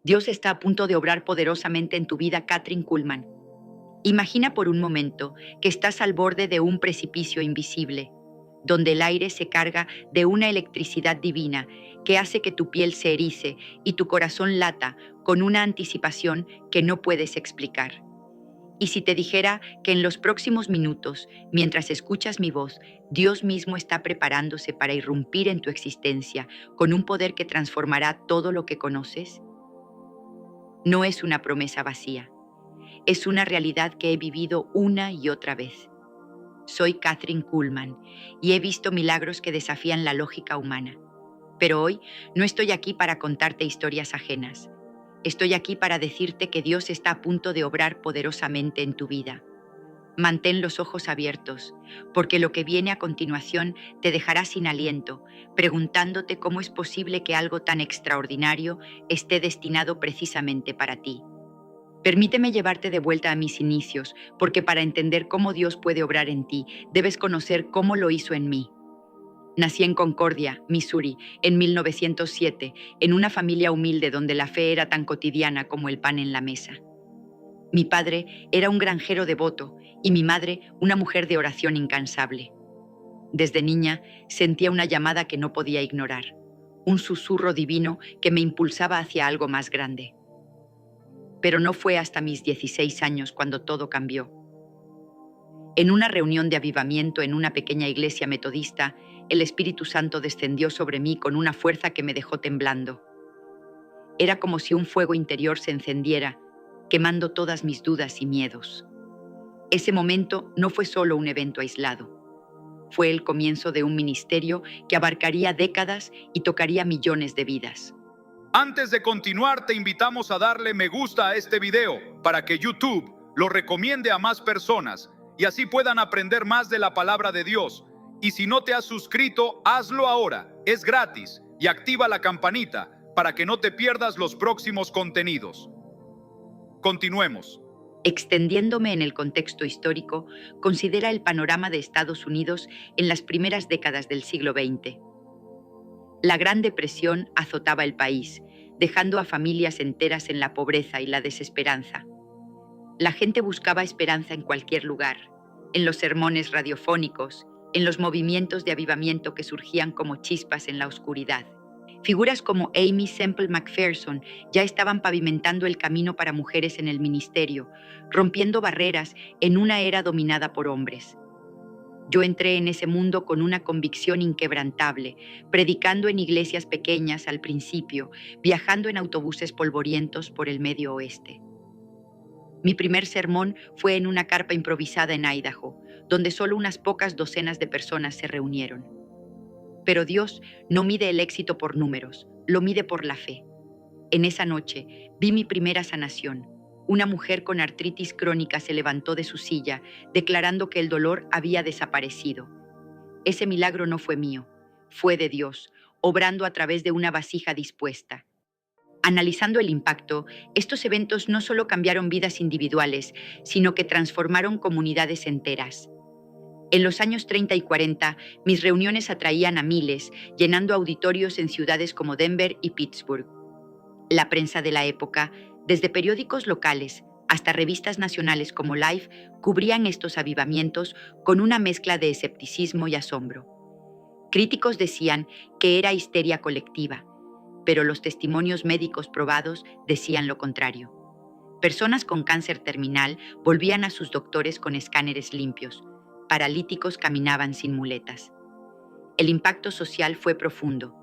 Dios está a punto de obrar poderosamente en tu vida, Kathryn Kuhlman. Imagina por un momento que estás al borde de un precipicio invisible, donde el aire se carga de una electricidad divina que hace que tu piel se erice y tu corazón lata con una anticipación que no puedes explicar. Y si te dijera que en los próximos minutos, mientras escuchas mi voz, Dios mismo está preparándose para irrumpir en tu existencia con un poder que transformará todo lo que conoces, no es una promesa vacía, es una realidad que he vivido una y otra vez. Soy Kathryn Kuhlman y he visto milagros que desafían la lógica humana. Pero hoy no estoy aquí para contarte historias ajenas. Estoy aquí para decirte que Dios está a punto de obrar poderosamente en tu vida. Mantén los ojos abiertos, porque lo que viene a continuación te dejará sin aliento, preguntándote cómo es posible que algo tan extraordinario esté destinado precisamente para ti. Permíteme llevarte de vuelta a mis inicios, porque para entender cómo Dios puede obrar en ti, debes conocer cómo lo hizo en mí. Nací en Concordia, Missouri, en 1907, en una familia humilde donde la fe era tan cotidiana como el pan en la mesa. Mi padre era un granjero devoto y mi madre una mujer de oración incansable. Desde niña sentía una llamada que no podía ignorar, un susurro divino que me impulsaba hacia algo más grande. Pero no fue hasta mis 16 años cuando todo cambió. En una reunión de avivamiento en una pequeña iglesia metodista, el Espíritu Santo descendió sobre mí con una fuerza que me dejó temblando. Era como si un fuego interior se encendiera, quemando todas mis dudas y miedos. Ese momento no fue solo un evento aislado. Fue el comienzo de un ministerio que abarcaría décadas y tocaría millones de vidas. Antes de continuar, te invitamos a darle me gusta a este video para que YouTube lo recomiende a más personas y así puedan aprender más de la palabra de Dios. Y si no te has suscrito, hazlo ahora, es gratis, y activa la campanita para que no te pierdas los próximos contenidos. Continuemos. Extendiéndome en el contexto histórico, considera el panorama de Estados Unidos en las primeras décadas del siglo XX. La Gran Depresión azotaba el país, dejando a familias enteras en la pobreza y la desesperanza. La gente buscaba esperanza en cualquier lugar, en los sermones radiofónicos, en los movimientos de avivamiento que surgían como chispas en la oscuridad. Figuras como Amy Semple McPherson ya estaban pavimentando el camino para mujeres en el ministerio, rompiendo barreras en una era dominada por hombres. Yo entré en ese mundo con una convicción inquebrantable, predicando en iglesias pequeñas al principio, viajando en autobuses polvorientos por el Medio Oeste. Mi primer sermón fue en una carpa improvisada en Idaho, donde solo unas pocas docenas de personas se reunieron. Pero Dios no mide el éxito por números, lo mide por la fe. En esa noche vi mi primera sanación. Una mujer con artritis crónica se levantó de su silla, declarando que el dolor había desaparecido. Ese milagro no fue mío, fue de Dios, obrando a través de una vasija dispuesta. Analizando el impacto, estos eventos no solo cambiaron vidas individuales, sino que transformaron comunidades enteras. En los años 30 y 40, mis reuniones atraían a miles, llenando auditorios en ciudades como Denver y Pittsburgh. La prensa de la época, desde periódicos locales hasta revistas nacionales como Life, cubrían estos avivamientos con una mezcla de escepticismo y asombro. Críticos decían que era histeria colectiva, pero los testimonios médicos probados decían lo contrario. Personas con cáncer terminal volvían a sus doctores con escáneres limpios. Paralíticos caminaban sin muletas. El impacto social fue profundo.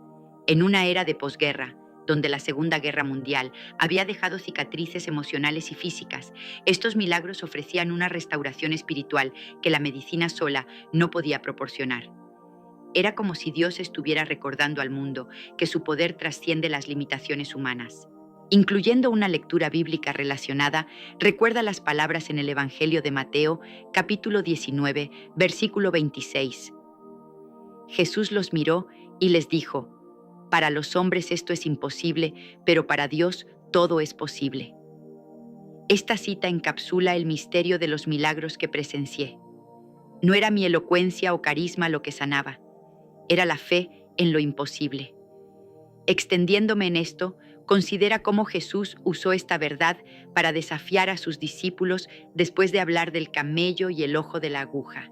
En una era de posguerra, donde la Segunda Guerra Mundial había dejado cicatrices emocionales y físicas, estos milagros ofrecían una restauración espiritual que la medicina sola no podía proporcionar. Era como si Dios estuviera recordando al mundo que su poder trasciende las limitaciones humanas. Incluyendo una lectura bíblica relacionada, recuerda las palabras en el Evangelio de Mateo, capítulo 19, versículo 26. Jesús los miró y les dijo: para los hombres esto es imposible, pero para Dios todo es posible. Esta cita encapsula el misterio de los milagros que presencié. No era mi elocuencia o carisma lo que sanaba, era la fe en lo imposible. Extendiéndome en esto, considera cómo Jesús usó esta verdad para desafiar a sus discípulos después de hablar del camello y el ojo de la aguja.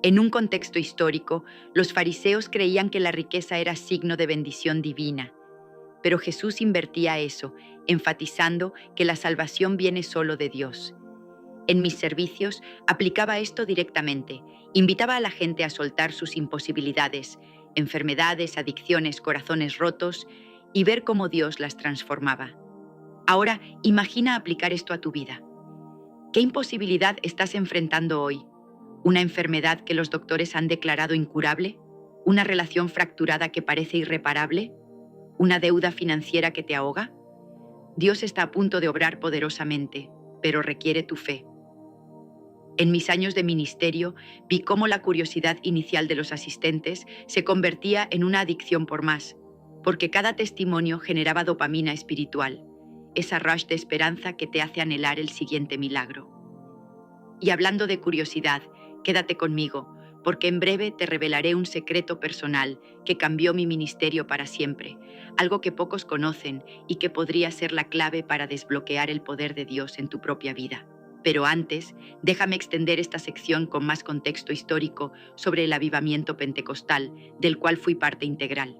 En un contexto histórico, los fariseos creían que la riqueza era signo de bendición divina, pero Jesús invertía eso, enfatizando que la salvación viene solo de Dios. En mis servicios aplicaba esto directamente, invitaba a la gente a soltar sus imposibilidades, enfermedades, adicciones, corazones rotos, y ver cómo Dios las transformaba. Ahora, imagina aplicar esto a tu vida. ¿Qué imposibilidad estás enfrentando hoy? ¿Una enfermedad que los doctores han declarado incurable? ¿Una relación fracturada que parece irreparable? ¿Una deuda financiera que te ahoga? Dios está a punto de obrar poderosamente, pero requiere tu fe. En mis años de ministerio, vi cómo la curiosidad inicial de los asistentes se convertía en una adicción por más, porque cada testimonio generaba dopamina espiritual, esa rush de esperanza que te hace anhelar el siguiente milagro. Y hablando de curiosidad, quédate conmigo, porque en breve te revelaré un secreto personal que cambió mi ministerio para siempre, algo que pocos conocen y que podría ser la clave para desbloquear el poder de Dios en tu propia vida. Pero antes, déjame extender esta sección con más contexto histórico sobre el avivamiento pentecostal, del cual fui parte integral.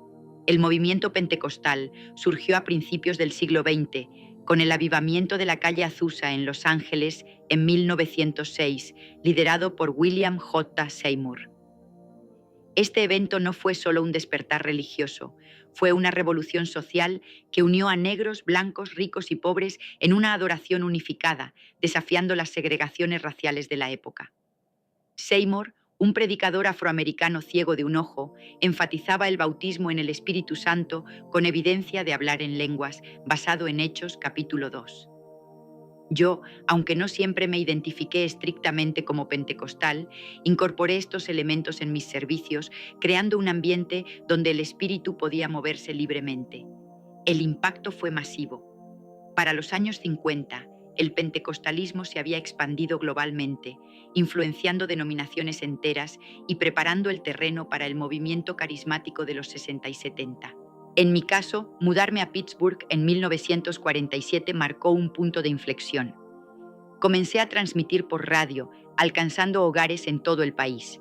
El movimiento pentecostal surgió a principios del siglo XX, con el avivamiento de la calle Azusa en Los Ángeles en 1906, liderado por William J. Seymour. Este evento no fue solo un despertar religioso, fue una revolución social que unió a negros, blancos, ricos y pobres en una adoración unificada, desafiando las segregaciones raciales de la época. Seymour, un predicador afroamericano ciego de un ojo, enfatizaba el bautismo en el Espíritu Santo con evidencia de hablar en lenguas, basado en Hechos capítulo 2. Yo, aunque no siempre me identifiqué estrictamente como pentecostal, incorporé estos elementos en mis servicios, creando un ambiente donde el espíritu podía moverse libremente. El impacto fue masivo. Para los años 50, el pentecostalismo se había expandido globalmente, influenciando denominaciones enteras y preparando el terreno para el movimiento carismático de los 60 y 70. En mi caso, mudarme a Pittsburgh en 1947 marcó un punto de inflexión. Comencé a transmitir por radio, alcanzando hogares en todo el país.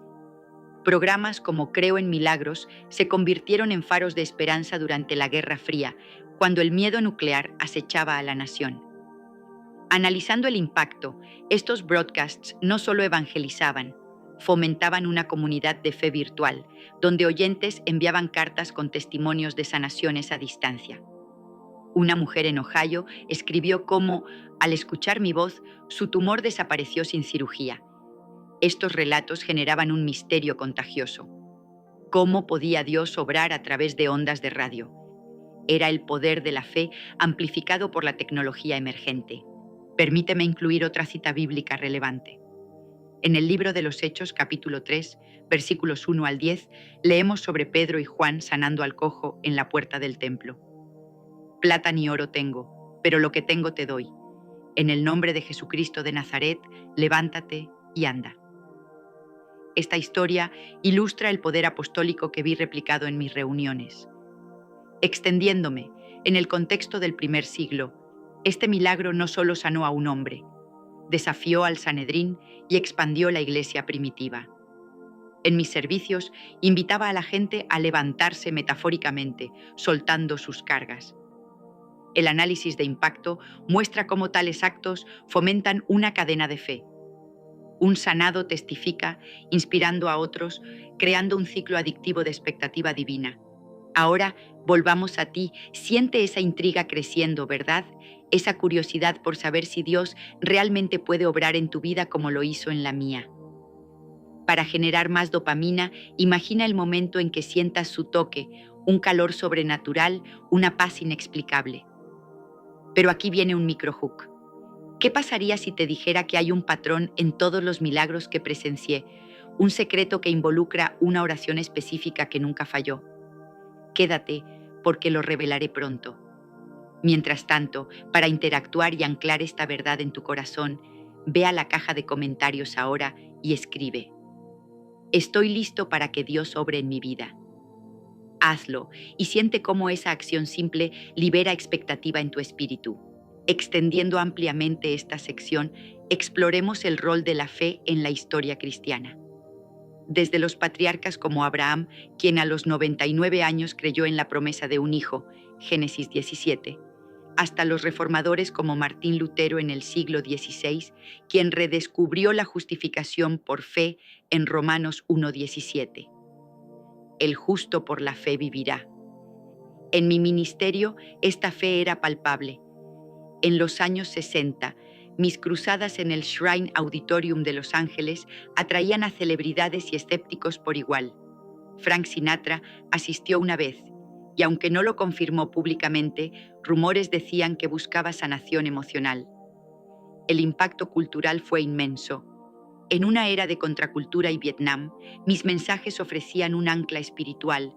Programas como Creo en Milagros se convirtieron en faros de esperanza durante la Guerra Fría, cuando el miedo nuclear acechaba a la nación. Analizando el impacto, estos broadcasts no solo evangelizaban, fomentaban una comunidad de fe virtual, donde oyentes enviaban cartas con testimonios de sanaciones a distancia. Una mujer en Ohio escribió cómo, al escuchar mi voz, su tumor desapareció sin cirugía. Estos relatos generaban un misterio contagioso. ¿Cómo podía Dios obrar a través de ondas de radio? Era el poder de la fe amplificado por la tecnología emergente. Permíteme incluir otra cita bíblica relevante. En el libro de los Hechos, capítulo 3, versículos 1 al 10, leemos sobre Pedro y Juan sanando al cojo en la puerta del templo. Plata ni oro tengo, pero lo que tengo te doy. En el nombre de Jesucristo de Nazaret, levántate y anda. Esta historia ilustra el poder apostólico que vi replicado en mis reuniones. Extendiéndome, en el contexto del primer siglo, este milagro no solo sanó a un hombre, desafió al Sanedrín y expandió la iglesia primitiva. En mis servicios, invitaba a la gente a levantarse metafóricamente, soltando sus cargas. El análisis de impacto muestra cómo tales actos fomentan una cadena de fe. Un sanado testifica, inspirando a otros, creando un ciclo adictivo de expectativa divina. Ahora, volvamos a ti, siente esa intriga creciendo, ¿verdad? Esa curiosidad por saber si Dios realmente puede obrar en tu vida como lo hizo en la mía. Para generar más dopamina, imagina el momento en que sientas su toque, un calor sobrenatural, una paz inexplicable. Pero aquí viene un microhook. ¿Qué pasaría si te dijera que hay un patrón en todos los milagros que presencié, un secreto que involucra una oración específica que nunca falló? Quédate, porque lo revelaré pronto. Mientras tanto, para interactuar y anclar esta verdad en tu corazón, ve a la caja de comentarios ahora y escribe: Estoy listo para que Dios obre en mi vida. Hazlo y siente cómo esa acción simple libera expectativa en tu espíritu. Extendiendo ampliamente esta sección, exploremos el rol de la fe en la historia cristiana. Desde los patriarcas como Abraham, quien a los 99 años creyó en la promesa de un hijo, Génesis 17, hasta los reformadores como Martín Lutero en el siglo XVI, quien redescubrió la justificación por fe en Romanos 1:17. El justo por la fe vivirá. En mi ministerio, esta fe era palpable. En los años 60, mis cruzadas en el Shrine Auditorium de Los Ángeles atraían a celebridades y escépticos por igual. Frank Sinatra asistió una vez, y aunque no lo confirmó públicamente, rumores decían que buscaba sanación emocional. El impacto cultural fue inmenso. En una era de contracultura y Vietnam, mis mensajes ofrecían un ancla espiritual,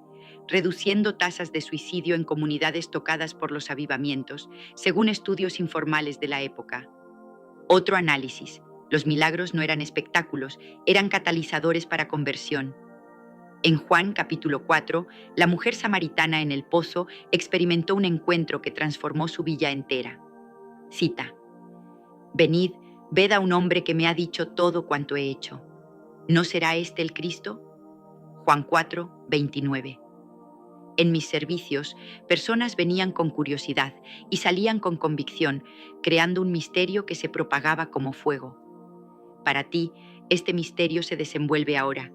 reduciendo tasas de suicidio en comunidades tocadas por los avivamientos, según estudios informales de la época. Otro análisis: los milagros no eran espectáculos, eran catalizadores para conversión. En Juan capítulo 4, la mujer samaritana en el pozo experimentó un encuentro que transformó su villa entera. Cita: Venid, ved a un hombre que me ha dicho todo cuanto he hecho. ¿No será este el Cristo? Juan 4, 29. En mis servicios, personas venían con curiosidad y salían con convicción, creando un misterio que se propagaba como fuego. Para ti, este misterio se desenvuelve ahora.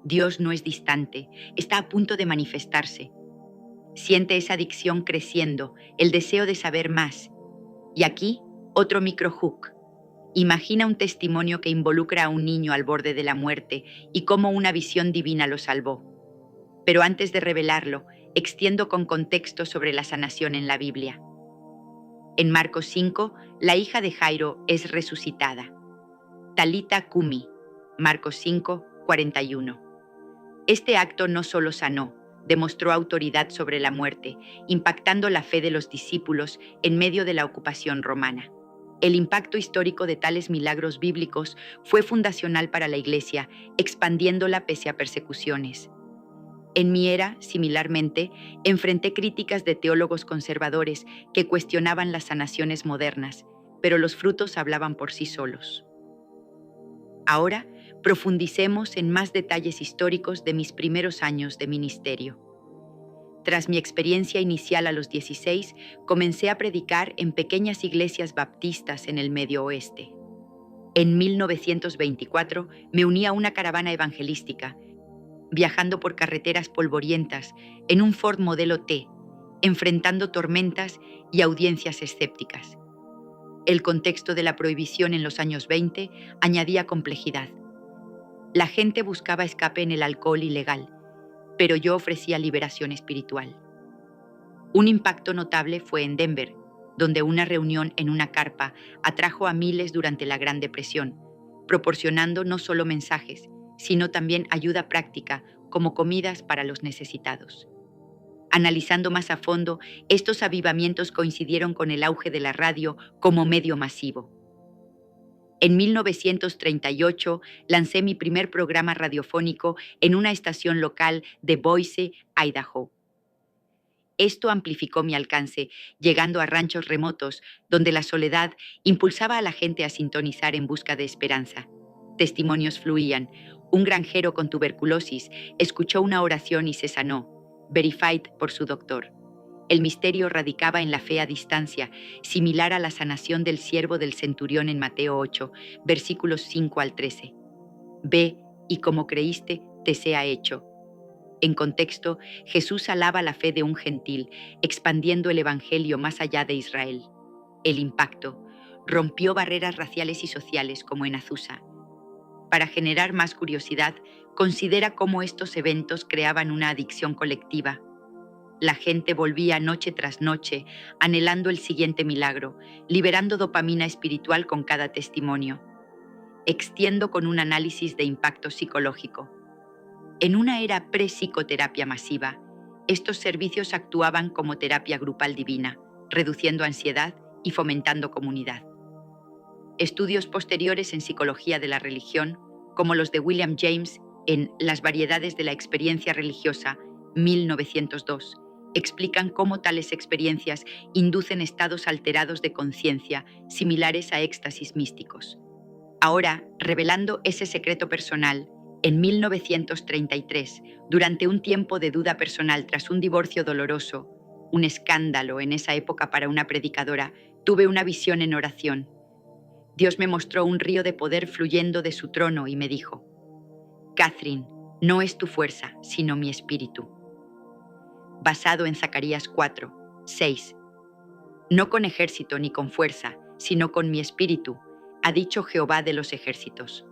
Dios no es distante, está a punto de manifestarse. Siente esa adicción creciendo, el deseo de saber más. Y aquí, otro microhook. Imagina un testimonio que involucra a un niño al borde de la muerte y cómo una visión divina lo salvó. Pero antes de revelarlo, extiendo con contexto sobre la sanación en la Biblia. En Marcos 5, la hija de Jairo es resucitada. Talita Cumi, Marcos 5, 41. Este acto no solo sanó, demostró autoridad sobre la muerte, impactando la fe de los discípulos en medio de la ocupación romana. El impacto histórico de tales milagros bíblicos fue fundacional para la Iglesia, expandiéndola pese a persecuciones. En mi era, similarmente, enfrenté críticas de teólogos conservadores que cuestionaban las sanaciones modernas, pero los frutos hablaban por sí solos. Ahora, profundicemos en más detalles históricos de mis primeros años de ministerio. Tras mi experiencia inicial a los 16, comencé a predicar en pequeñas iglesias baptistas en el Medio Oeste. En 1924 me uní a una caravana evangelística, viajando por carreteras polvorientas en un Ford Modelo T, enfrentando tormentas y audiencias escépticas. El contexto de la prohibición en los años 20 añadía complejidad. La gente buscaba escape en el alcohol ilegal, pero yo ofrecía liberación espiritual. Un impacto notable fue en Denver, donde una reunión en una carpa atrajo a miles durante la Gran Depresión, proporcionando no solo mensajes, sino también ayuda práctica como comidas para los necesitados. Analizando más a fondo, estos avivamientos coincidieron con el auge de la radio como medio masivo. En 1938 lancé mi primer programa radiofónico en una estación local de Boise, Idaho. Esto amplificó mi alcance, llegando a ranchos remotos, donde la soledad impulsaba a la gente a sintonizar en busca de esperanza. Testimonios fluían. Un granjero con tuberculosis escuchó una oración y se sanó, verified por su doctor. El misterio radicaba en la fe a distancia, similar a la sanación del siervo del centurión en Mateo 8, versículos 5 al 13. Ve, y como creíste, te sea hecho. En contexto, Jesús alaba la fe de un gentil, expandiendo el evangelio más allá de Israel. El impacto rompió barreras raciales y sociales como en Azusa. Para generar más curiosidad, considera cómo estos eventos creaban una adicción colectiva. La gente volvía noche tras noche, anhelando el siguiente milagro, liberando dopamina espiritual con cada testimonio. Extiendo con un análisis de impacto psicológico. En una era pre-psicoterapia masiva, estos servicios actuaban como terapia grupal divina, reduciendo ansiedad y fomentando comunidad. Estudios posteriores en psicología de la religión, como los de William James en Las variedades de la experiencia religiosa, 1902, explican cómo tales experiencias inducen estados alterados de conciencia similares a éxtasis místicos. Ahora, revelando ese secreto personal, en 1933, durante un tiempo de duda personal tras un divorcio doloroso, un escándalo en esa época para una predicadora, tuve una visión en oración. Dios me mostró un río de poder fluyendo de su trono y me dijo: Catherine, no es tu fuerza, sino mi espíritu. Basado en Zacarías 4, 6. No con ejército ni con fuerza, sino con mi espíritu, ha dicho Jehová de los ejércitos.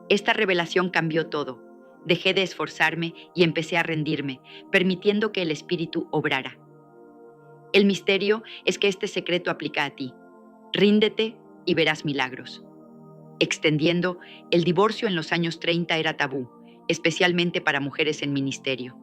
Esta revelación cambió todo. Dejé de esforzarme y empecé a rendirme, permitiendo que el espíritu obrara. El misterio es que este secreto aplica a ti. Ríndete y verás milagros. Extendiendo, el divorcio en los años 30 era tabú, especialmente para mujeres en ministerio.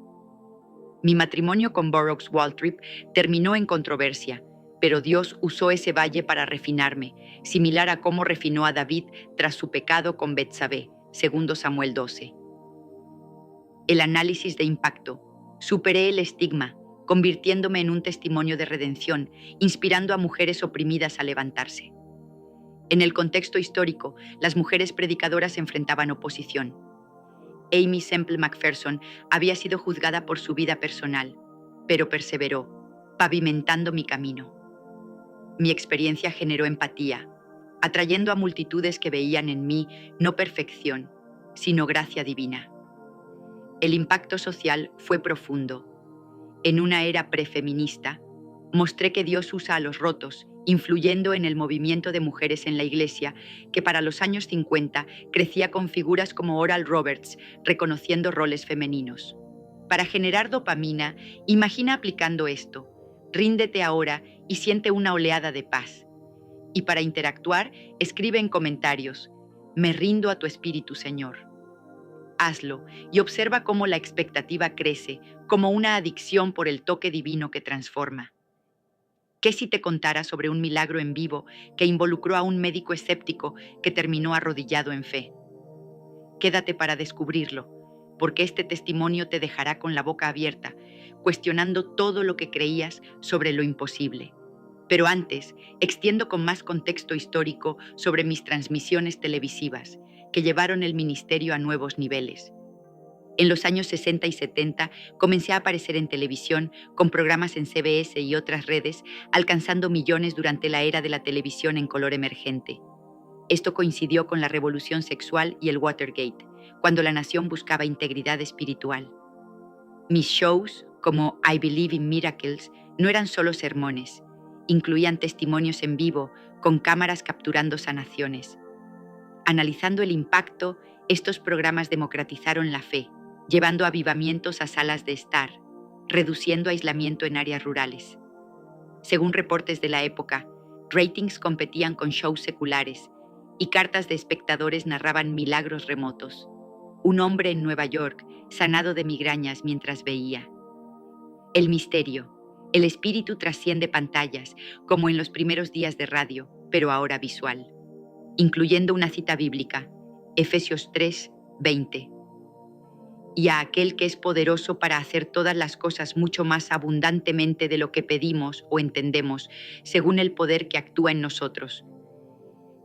Mi matrimonio con Burroughs Waltrip terminó en controversia, pero Dios usó ese valle para refinarme, similar a cómo refinó a David tras su pecado con Betsabé, 2 Samuel 12. El análisis de impacto. Superé el estigma, convirtiéndome en un testimonio de redención, inspirando a mujeres oprimidas a levantarse. En el contexto histórico, las mujeres predicadoras enfrentaban oposición. Amy Semple McPherson había sido juzgada por su vida personal, pero perseveró, pavimentando mi camino. Mi experiencia generó empatía, atrayendo a multitudes que veían en mí no perfección, sino gracia divina. El impacto social fue profundo. En una era prefeminista, mostré que Dios usa a los rotos, influyendo en el movimiento de mujeres en la Iglesia, que para los años 50 crecía con figuras como Oral Roberts, reconociendo roles femeninos. Para generar dopamina, imagina aplicando esto: ríndete ahora y siente una oleada de paz. Y para interactuar, escribe en comentarios: me rindo a tu espíritu, Señor. Hazlo y observa cómo la expectativa crece, como una adicción por el toque divino que transforma. ¿Qué si te contara sobre un milagro en vivo que involucró a un médico escéptico que terminó arrodillado en fe? Quédate para descubrirlo, porque este testimonio te dejará con la boca abierta, cuestionando todo lo que creías sobre lo imposible. Pero antes, extiendo con más contexto histórico sobre mis transmisiones televisivas, que llevaron el ministerio a nuevos niveles. En los años 60 y 70 comencé a aparecer en televisión con programas en CBS y otras redes, alcanzando millones durante la era de la televisión en color emergente. Esto coincidió con la revolución sexual y el Watergate, cuando la nación buscaba integridad espiritual. Mis shows, como I Believe in Miracles, no eran solo sermones, incluían testimonios en vivo con cámaras capturando sanaciones. Analizando el impacto, estos programas democratizaron la fe, llevando avivamientos a salas de estar, reduciendo aislamiento en áreas rurales. Según reportes de la época, ratings competían con shows seculares y cartas de espectadores narraban milagros remotos. Un hombre en Nueva York, sanado de migrañas mientras veía. El misterio. El espíritu trasciende pantallas, como en los primeros días de radio, pero ahora visual. Incluyendo una cita bíblica, Efesios 3, 20. Y a aquel que es poderoso para hacer todas las cosas mucho más abundantemente de lo que pedimos o entendemos, según el poder que actúa en nosotros.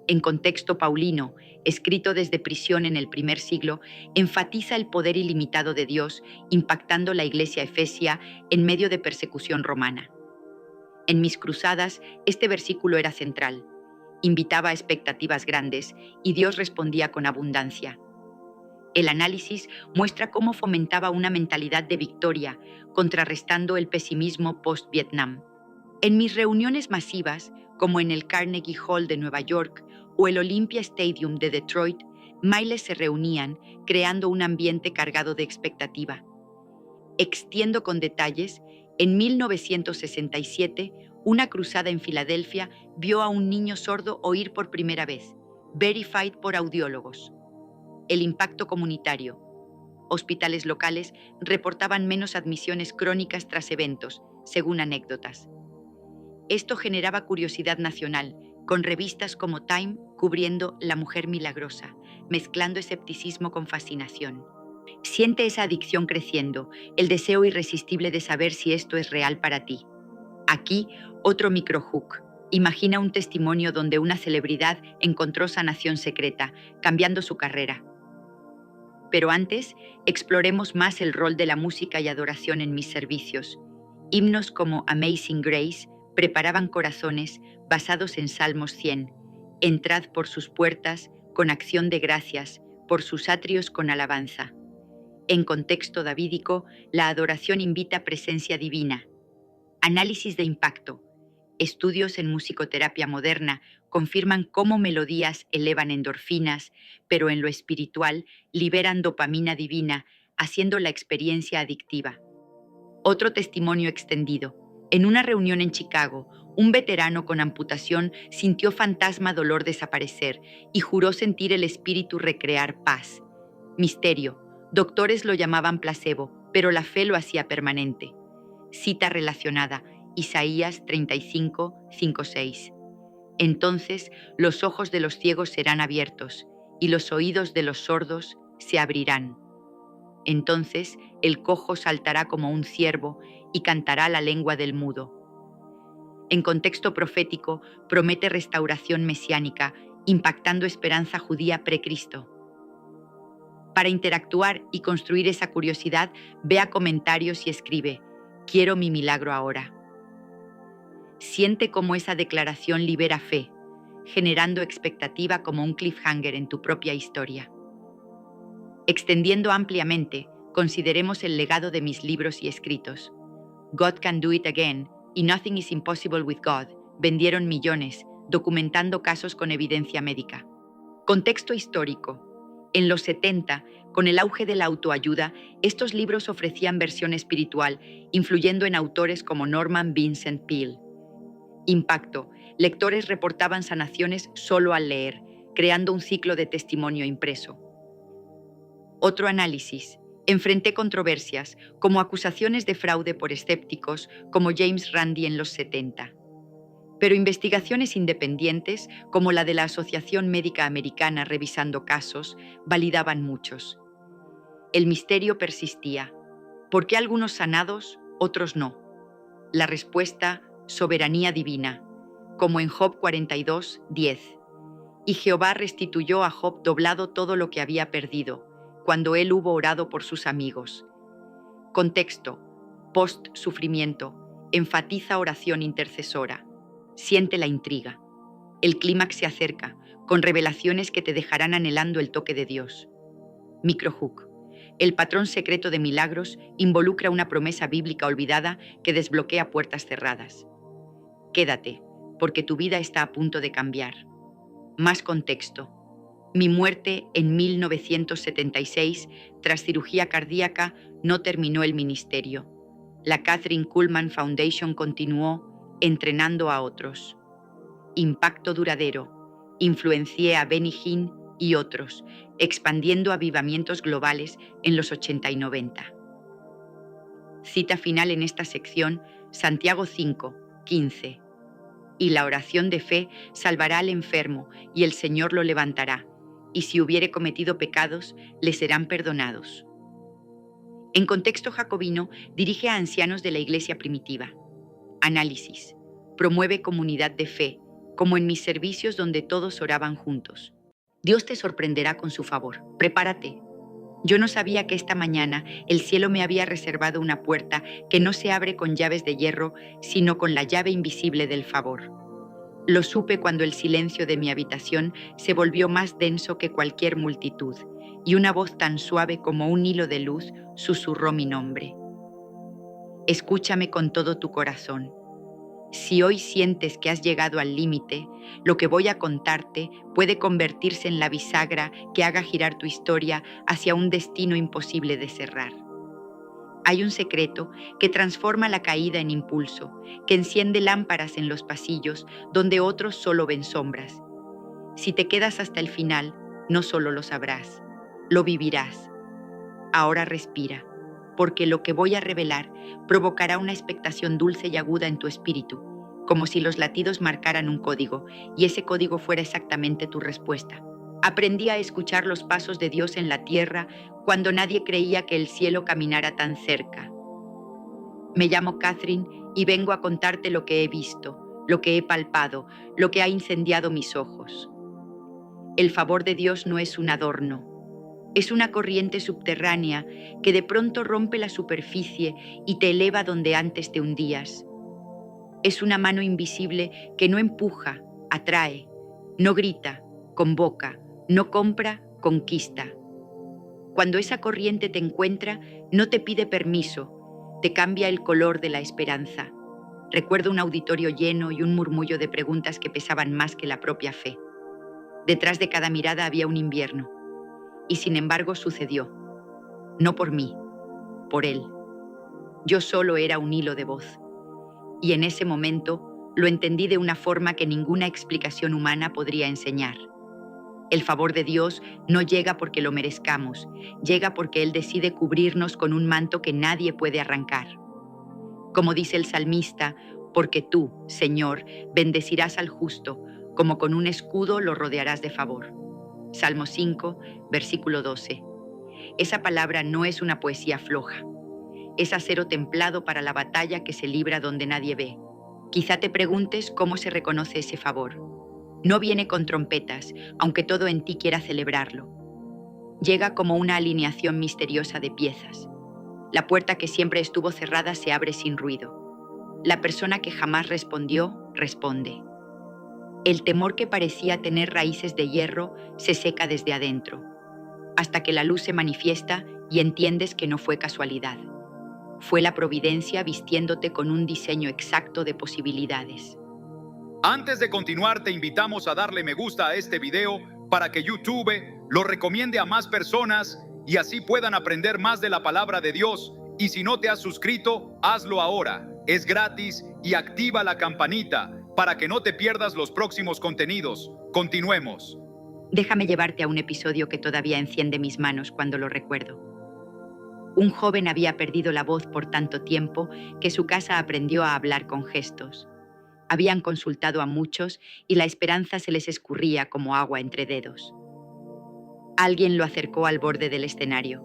En contexto paulino, escrito desde prisión en el primer siglo, enfatiza el poder ilimitado de Dios, impactando la iglesia efesia en medio de persecución romana. En mis cruzadas, este versículo era central. Invitaba a expectativas grandes y Dios respondía con abundancia. El análisis muestra cómo fomentaba una mentalidad de victoria, contrarrestando el pesimismo post-Vietnam. En mis reuniones masivas, como en el Carnegie Hall de Nueva York o el Olympia Stadium de Detroit, miles se reunían, creando un ambiente cargado de expectativa. Extiendo con detalles, en 1967, una cruzada en Filadelfia vio a un niño sordo oír por primera vez, verified por audiólogos. El impacto comunitario. Hospitales locales reportaban menos admisiones crónicas tras eventos, según anécdotas. Esto generaba curiosidad nacional, con revistas como Time cubriendo La Mujer Milagrosa, mezclando escepticismo con fascinación. Siente esa adicción creciendo, el deseo irresistible de saber si esto es real para ti. Aquí, otro microhook. Imagina un testimonio donde una celebridad encontró sanación secreta, cambiando su carrera. Pero antes, exploremos más el rol de la música y adoración en mis servicios. Himnos como Amazing Grace preparaban corazones basados en Salmos 100. Entrad por sus puertas con acción de gracias, por sus atrios con alabanza. En contexto davídico, la adoración invita presencia divina. Análisis de impacto. Estudios en musicoterapia moderna confirman cómo melodías elevan endorfinas, pero en lo espiritual liberan dopamina divina, haciendo la experiencia adictiva. Otro testimonio extendido. En una reunión en Chicago, un veterano con amputación sintió fantasma dolor desaparecer y juró sentir el espíritu recrear paz. Misterio. Doctores lo llamaban placebo, pero la fe lo hacía permanente. Cita relacionada. Isaías 35, 5, 6. Entonces los ojos de los ciegos serán abiertos y los oídos de los sordos se abrirán. Entonces el cojo saltará como un ciervo y cantará la lengua del mudo. En contexto profético, promete restauración mesiánica, impactando esperanza judía precristo. Para interactuar y construir esa curiosidad, vea comentarios y escribe: quiero mi milagro ahora. Siente cómo esa declaración libera fe, generando expectativa como un cliffhanger en tu propia historia. Extendiendo ampliamente, consideremos el legado de mis libros y escritos. God Can Do It Again y Nothing is Impossible with God vendieron millones, documentando casos con evidencia médica. Contexto histórico. En los 70, con el auge de la autoayuda, estos libros ofrecían versión espiritual, influyendo en autores como Norman Vincent Peale. Impacto. Lectores reportaban sanaciones solo al leer, creando un ciclo de testimonio impreso. Otro análisis. Enfrenté controversias, como acusaciones de fraude por escépticos, como James Randi en los 70. Pero investigaciones independientes, como la de la Asociación Médica Americana revisando casos, validaban muchos. El misterio persistía. ¿Por qué algunos sanados, otros no? La respuesta: soberanía divina, como en Job 42, 10. Y Jehová restituyó a Job doblado todo lo que había perdido, cuando él hubo orado por sus amigos. Contexto. Post-sufrimiento. Enfatiza oración intercesora. Siente la intriga. El clímax se acerca, con revelaciones que te dejarán anhelando el toque de Dios. Microhook. El patrón secreto de milagros involucra una promesa bíblica olvidada que desbloquea puertas cerradas. Quédate, porque tu vida está a punto de cambiar. Más contexto. Mi muerte en 1976, tras cirugía cardíaca, no terminó el ministerio. La Catherine Kuhlman Foundation continuó entrenando a otros. Impacto duradero. Influencié a Benny Hinn y otros, expandiendo avivamientos globales en los 80 y 90. Cita final en esta sección, Santiago 5, 15. Y la oración de fe salvará al enfermo, y el Señor lo levantará, y si hubiere cometido pecados, le serán perdonados. En contexto jacobino, dirige a ancianos de la iglesia primitiva. Análisis. Promueve comunidad de fe, como en mis servicios donde todos oraban juntos. Dios te sorprenderá con su favor. Prepárate. Yo no sabía que esta mañana el cielo me había reservado una puerta que no se abre con llaves de hierro, sino con la llave invisible del favor. Lo supe cuando el silencio de mi habitación se volvió más denso que cualquier multitud, y una voz tan suave como un hilo de luz susurró mi nombre. Escúchame con todo tu corazón. Si hoy sientes que has llegado al límite, lo que voy a contarte puede convertirse en la bisagra que haga girar tu historia hacia un destino imposible de cerrar. Hay un secreto que transforma la caída en impulso, que enciende lámparas en los pasillos donde otros solo ven sombras. Si te quedas hasta el final, no solo lo sabrás, lo vivirás. Ahora respira, porque lo que voy a revelar provocará una expectación dulce y aguda en tu espíritu, como si los latidos marcaran un código y ese código fuera exactamente tu respuesta. Aprendí a escuchar los pasos de Dios en la tierra cuando nadie creía que el cielo caminara tan cerca. Me llamo Catherine y vengo a contarte lo que he visto, lo que he palpado, lo que ha incendiado mis ojos. El favor de Dios no es un adorno, es una corriente subterránea que de pronto rompe la superficie y te eleva donde antes te hundías. Es una mano invisible que no empuja, atrae, no grita, convoca, no compra, conquista. Cuando esa corriente te encuentra, no te pide permiso, te cambia el color de la esperanza. Recuerdo un auditorio lleno y un murmullo de preguntas que pesaban más que la propia fe. Detrás de cada mirada había un invierno. Y sin embargo sucedió. No por mí, por él. Yo solo era un hilo de voz. Y en ese momento lo entendí de una forma que ninguna explicación humana podría enseñar. El favor de Dios no llega porque lo merezcamos, llega porque Él decide cubrirnos con un manto que nadie puede arrancar. Como dice el salmista, porque tú, Señor, bendecirás al justo, como con un escudo lo rodearás de favor. Salmo 5, versículo 12. Esa palabra no es una poesía floja, es acero templado para la batalla que se libra donde nadie ve. Quizá te preguntes cómo se reconoce ese favor. No viene con trompetas, aunque todo en ti quiera celebrarlo. Llega como una alineación misteriosa de piezas. La puerta que siempre estuvo cerrada se abre sin ruido. La persona que jamás respondió, responde. El temor que parecía tener raíces de hierro se seca desde adentro, hasta que la luz se manifiesta y entiendes que no fue casualidad. Fue la providencia vistiéndote con un diseño exacto de posibilidades. Antes de continuar, te invitamos a darle me gusta a este video para que YouTube lo recomiende a más personas y así puedan aprender más de la palabra de Dios. Y si no te has suscrito, hazlo ahora. Es gratis y activa la campanita para que no te pierdas los próximos contenidos. Continuemos. Déjame llevarte a un episodio que todavía enciende mis manos cuando lo recuerdo. Un joven había perdido la voz por tanto tiempo que su casa aprendió a hablar con gestos. Habían consultado a muchos y la esperanza se les escurría como agua entre dedos. Alguien lo acercó al borde del escenario.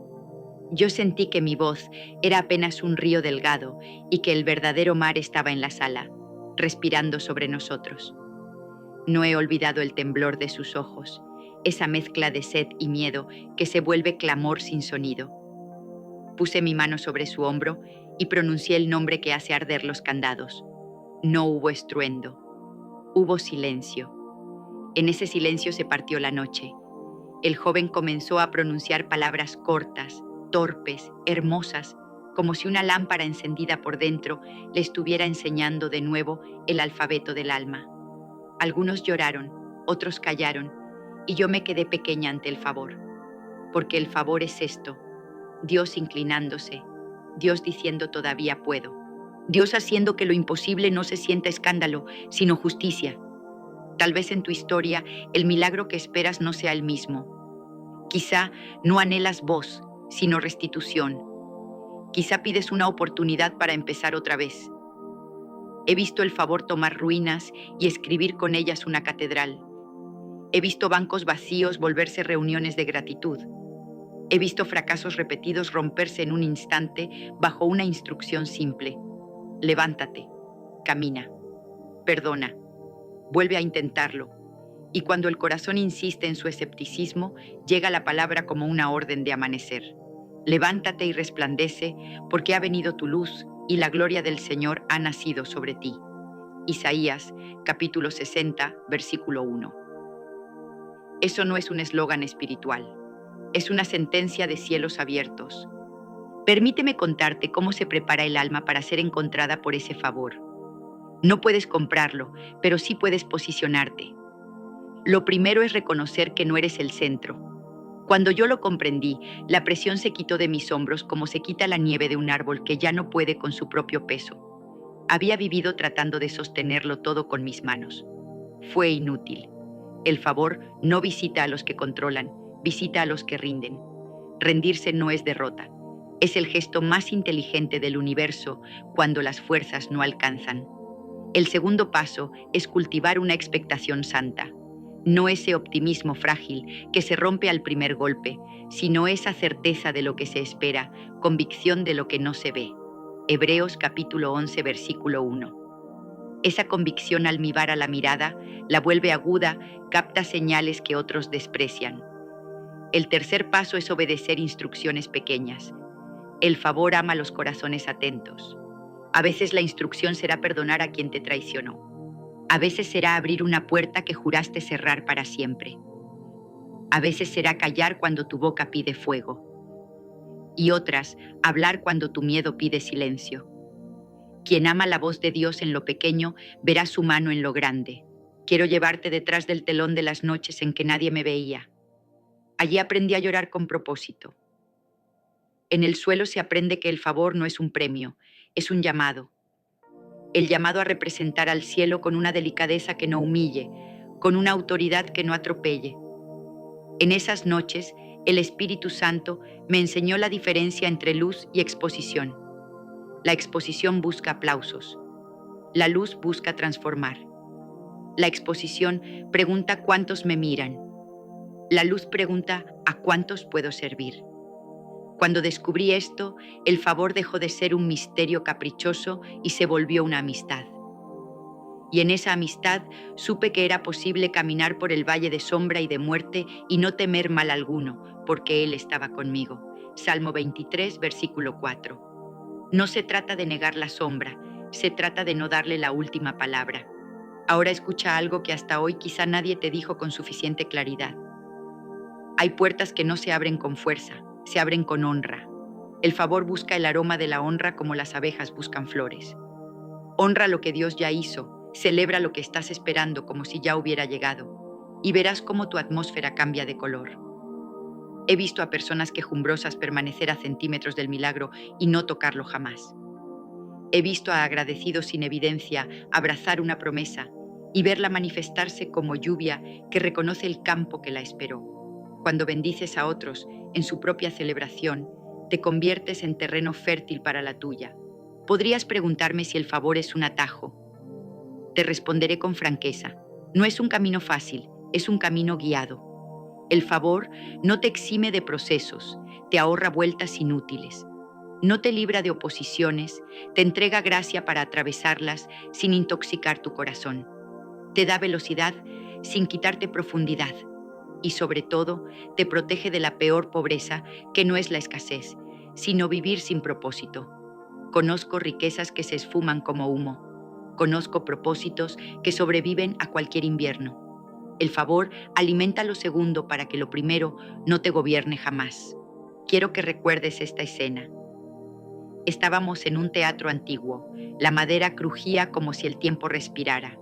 Yo sentí que mi voz era apenas un río delgado y que el verdadero mar estaba en la sala, respirando sobre nosotros. No he olvidado el temblor de sus ojos, esa mezcla de sed y miedo que se vuelve clamor sin sonido. Puse mi mano sobre su hombro y pronuncié el nombre que hace arder los candados. No hubo estruendo, hubo silencio. En ese silencio se partió la noche. El joven comenzó a pronunciar palabras cortas, torpes, hermosas, como si una lámpara encendida por dentro le estuviera enseñando de nuevo el alfabeto del alma. Algunos lloraron, otros callaron, y yo me quedé pequeña ante el favor. Porque el favor es esto: Dios inclinándose, Dios diciendo todavía puedo. Dios haciendo que lo imposible no se sienta escándalo, sino justicia. Tal vez en tu historia el milagro que esperas no sea el mismo. Quizá no anhelas voz, sino restitución. Quizá pides una oportunidad para empezar otra vez. He visto el favor tomar ruinas y escribir con ellas una catedral. He visto bancos vacíos volverse reuniones de gratitud. He visto fracasos repetidos romperse en un instante bajo una instrucción simple. Levántate, camina, perdona, vuelve a intentarlo. Y cuando el corazón insiste en su escepticismo, llega la palabra como una orden de amanecer. Levántate y resplandece, porque ha venido tu luz y la gloria del Señor ha nacido sobre ti. Isaías, capítulo 60, versículo 1. Eso no es un eslogan espiritual, es una sentencia de cielos abiertos. Permíteme contarte cómo se prepara el alma para ser encontrada por ese favor. No puedes comprarlo, pero sí puedes posicionarte. Lo primero es reconocer que no eres el centro. Cuando yo lo comprendí, la presión se quitó de mis hombros como se quita la nieve de un árbol que ya no puede con su propio peso. Había vivido tratando de sostenerlo todo con mis manos. Fue inútil. El favor no visita a los que controlan, visita a los que rinden. Rendirse no es derrota. Es el gesto más inteligente del universo cuando las fuerzas no alcanzan. El segundo paso es cultivar una expectación santa. No ese optimismo frágil que se rompe al primer golpe, sino esa certeza de lo que se espera, convicción de lo que no se ve. Hebreos capítulo 11, versículo 1. Esa convicción almibara la mirada, la vuelve aguda, capta señales que otros desprecian. El tercer paso es obedecer instrucciones pequeñas. El favor ama los corazones atentos. A veces la instrucción será perdonar a quien te traicionó. A veces será abrir una puerta que juraste cerrar para siempre. A veces será callar cuando tu boca pide fuego. Y otras, hablar cuando tu miedo pide silencio. Quien ama la voz de Dios en lo pequeño, verá su mano en lo grande. Quiero llevarte detrás del telón de las noches en que nadie me veía. Allí aprendí a llorar con propósito. En el suelo se aprende que el favor no es un premio, es un llamado. El llamado a representar al cielo con una delicadeza que no humille, con una autoridad que no atropelle. En esas noches, el Espíritu Santo me enseñó la diferencia entre luz y exposición. La exposición busca aplausos. La luz busca transformar. La exposición pregunta cuántos me miran. La luz pregunta a cuántos puedo servir. Cuando descubrí esto, el favor dejó de ser un misterio caprichoso y se volvió una amistad. Y en esa amistad supe que era posible caminar por el valle de sombra y de muerte y no temer mal alguno, porque Él estaba conmigo. Salmo 23, versículo 4. No se trata de negar la sombra, se trata de no darle la última palabra. Ahora escucha algo que hasta hoy quizá nadie te dijo con suficiente claridad. Hay puertas que no se abren con fuerza, se abren con honra. El favor busca el aroma de la honra como las abejas buscan flores. Honra lo que Dios ya hizo, celebra lo que estás esperando como si ya hubiera llegado, y verás cómo tu atmósfera cambia de color. He visto a personas quejumbrosas permanecer a centímetros del milagro y no tocarlo jamás. He visto a agradecidos sin evidencia abrazar una promesa y verla manifestarse como lluvia que reconoce el campo que la esperó. Cuando bendices a otros en su propia celebración, te conviertes en terreno fértil para la tuya. Podrías preguntarme si el favor es un atajo. Te responderé con franqueza. No es un camino fácil, es un camino guiado. El favor no te exime de procesos, te ahorra vueltas inútiles. No te libra de oposiciones, te entrega gracia para atravesarlas sin intoxicar tu corazón. Te da velocidad sin quitarte profundidad. Y sobre todo, te protege de la peor pobreza, que no es la escasez, sino vivir sin propósito. Conozco riquezas que se esfuman como humo. Conozco propósitos que sobreviven a cualquier invierno. El favor alimenta lo segundo para que lo primero no te gobierne jamás. Quiero que recuerdes esta escena. Estábamos en un teatro antiguo. La madera crujía como si el tiempo respirara.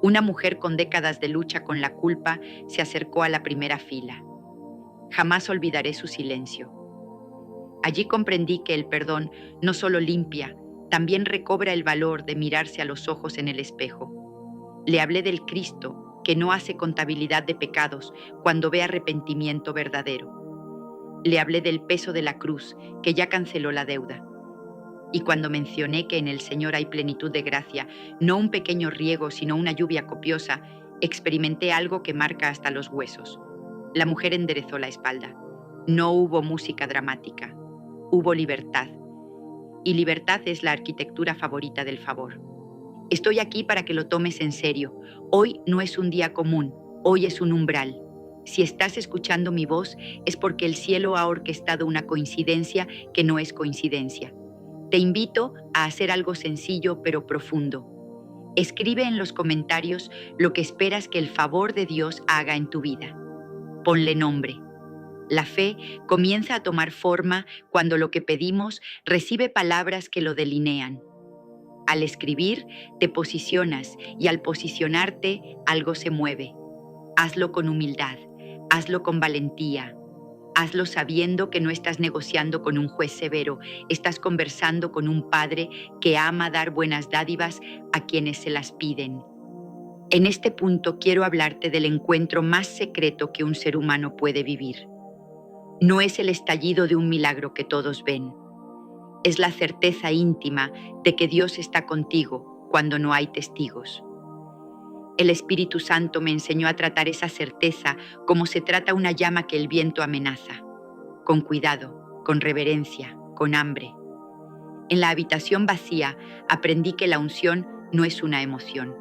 Una mujer con décadas de lucha con la culpa se acercó a la primera fila. Jamás olvidaré su silencio. Allí comprendí que el perdón no solo limpia, también recobra el valor de mirarse a los ojos en el espejo. Le hablé del Cristo, que no hace contabilidad de pecados cuando ve arrepentimiento verdadero. Le hablé del peso de la cruz, que ya canceló la deuda. Y cuando mencioné que en el Señor hay plenitud de gracia, no un pequeño riego, sino una lluvia copiosa, experimenté algo que marca hasta los huesos. La mujer enderezó la espalda. No hubo música dramática. Hubo libertad. Y libertad es la arquitectura favorita del favor. Estoy aquí para que lo tomes en serio. Hoy no es un día común, hoy es un umbral. Si estás escuchando mi voz, es porque el cielo ha orquestado una coincidencia que no es coincidencia. Te invito a hacer algo sencillo pero profundo. Escribe en los comentarios lo que esperas que el favor de Dios haga en tu vida. Ponle nombre. La fe comienza a tomar forma cuando lo que pedimos recibe palabras que lo delinean. Al escribir, te posicionas y al posicionarte, algo se mueve. Hazlo con humildad, hazlo con valentía. Hazlo sabiendo que no estás negociando con un juez severo, estás conversando con un Padre que ama dar buenas dádivas a quienes se las piden. En este punto quiero hablarte del encuentro más secreto que un ser humano puede vivir. No es el estallido de un milagro que todos ven. Es la certeza íntima de que Dios está contigo cuando no hay testigos. El Espíritu Santo me enseñó a tratar esa certeza como se trata una llama que el viento amenaza, con cuidado, con reverencia, con hambre. En la habitación vacía aprendí que la unción no es una emoción,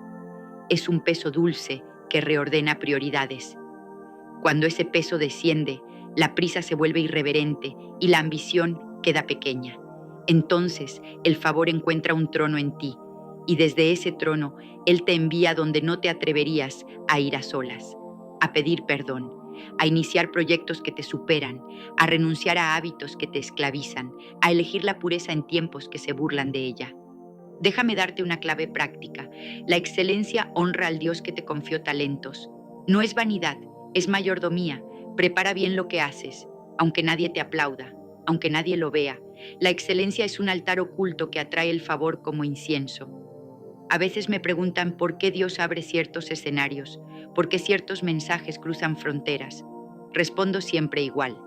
es un peso dulce que reordena prioridades. Cuando ese peso desciende, la prisa se vuelve irreverente y la ambición queda pequeña. Entonces el favor encuentra un trono en ti y desde ese trono Él te envía donde no te atreverías a ir a solas, a pedir perdón, a iniciar proyectos que te superan, a renunciar a hábitos que te esclavizan, a elegir la pureza en tiempos que se burlan de ella. Déjame darte una clave práctica. La excelencia honra al Dios que te confió talentos. No es vanidad, es mayordomía. Prepara bien lo que haces, aunque nadie te aplauda, aunque nadie lo vea. La excelencia es un altar oculto que atrae el favor como incienso. A veces me preguntan por qué Dios abre ciertos escenarios, por qué ciertos mensajes cruzan fronteras. Respondo siempre igual,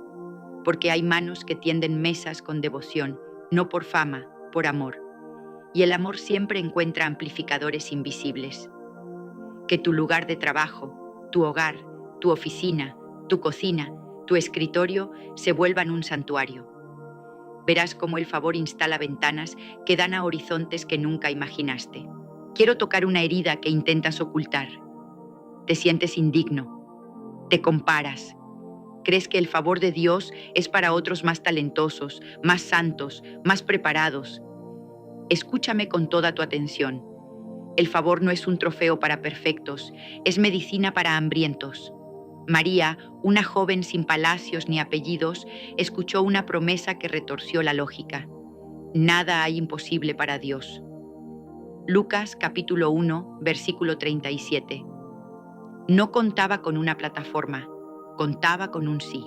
porque hay manos que tienden mesas con devoción, no por fama, por amor. Y el amor siempre encuentra amplificadores invisibles. Que tu lugar de trabajo, tu hogar, tu oficina, tu cocina, tu escritorio se vuelvan un santuario. Verás cómo el favor instala ventanas que dan a horizontes que nunca imaginaste. Quiero tocar una herida que intentas ocultar. Te sientes indigno, te comparas. Crees que el favor de Dios es para otros más talentosos, más santos, más preparados. Escúchame con toda tu atención. El favor no es un trofeo para perfectos, es medicina para hambrientos. María, una joven sin palacios ni apellidos, escuchó una promesa que retorció la lógica. Nada hay imposible para Dios. Lucas capítulo 1, versículo 37. No contaba con una plataforma, contaba con un sí.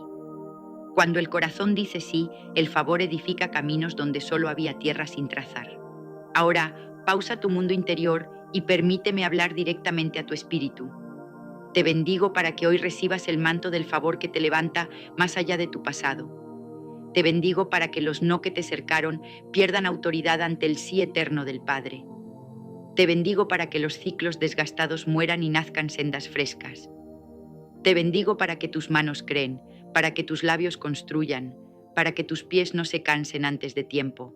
Cuando el corazón dice sí, el favor edifica caminos donde solo había tierra sin trazar. Ahora, pausa tu mundo interior y permíteme hablar directamente a tu espíritu. Te bendigo para que hoy recibas el manto del favor que te levanta más allá de tu pasado. Te bendigo para que los no que te cercaron pierdan autoridad ante el sí eterno del Padre. Te bendigo para que los ciclos desgastados mueran y nazcan sendas frescas. Te bendigo para que tus manos creen, para que tus labios construyan, para que tus pies no se cansen antes de tiempo.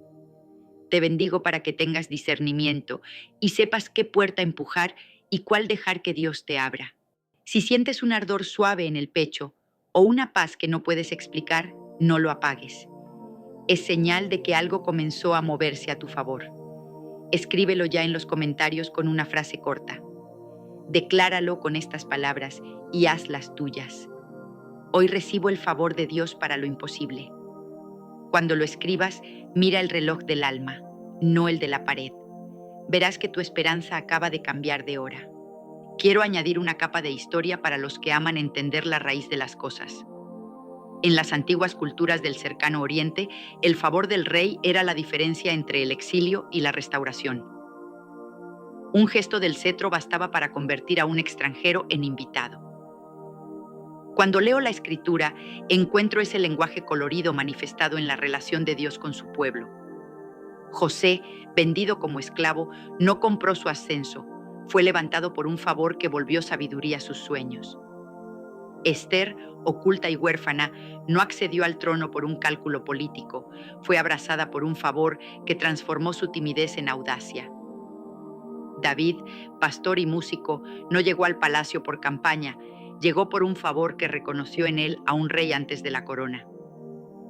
Te bendigo para que tengas discernimiento y sepas qué puerta empujar y cuál dejar que Dios te abra. Si sientes un ardor suave en el pecho o una paz que no puedes explicar, no lo apagues. Es señal de que algo comenzó a moverse a tu favor. Escríbelo ya en los comentarios con una frase corta. Decláralo con estas palabras y hazlas tuyas. Hoy recibo el favor de Dios para lo imposible. Cuando lo escribas, mira el reloj del alma, no el de la pared. Verás que tu esperanza acaba de cambiar de hora. Quiero añadir una capa de historia para los que aman entender la raíz de las cosas. En las antiguas culturas del cercano Oriente, el favor del rey era la diferencia entre el exilio y la restauración. Un gesto del cetro bastaba para convertir a un extranjero en invitado. Cuando leo la Escritura, encuentro ese lenguaje colorido manifestado en la relación de Dios con su pueblo. José, vendido como esclavo, no compró su ascenso, fue levantado por un favor que volvió sabiduría a sus sueños. Esther, oculta y huérfana, no accedió al trono por un cálculo político, fue abrazada por un favor que transformó su timidez en audacia. David, pastor y músico, no llegó al palacio por campaña, llegó por un favor que reconoció en él a un rey antes de la corona.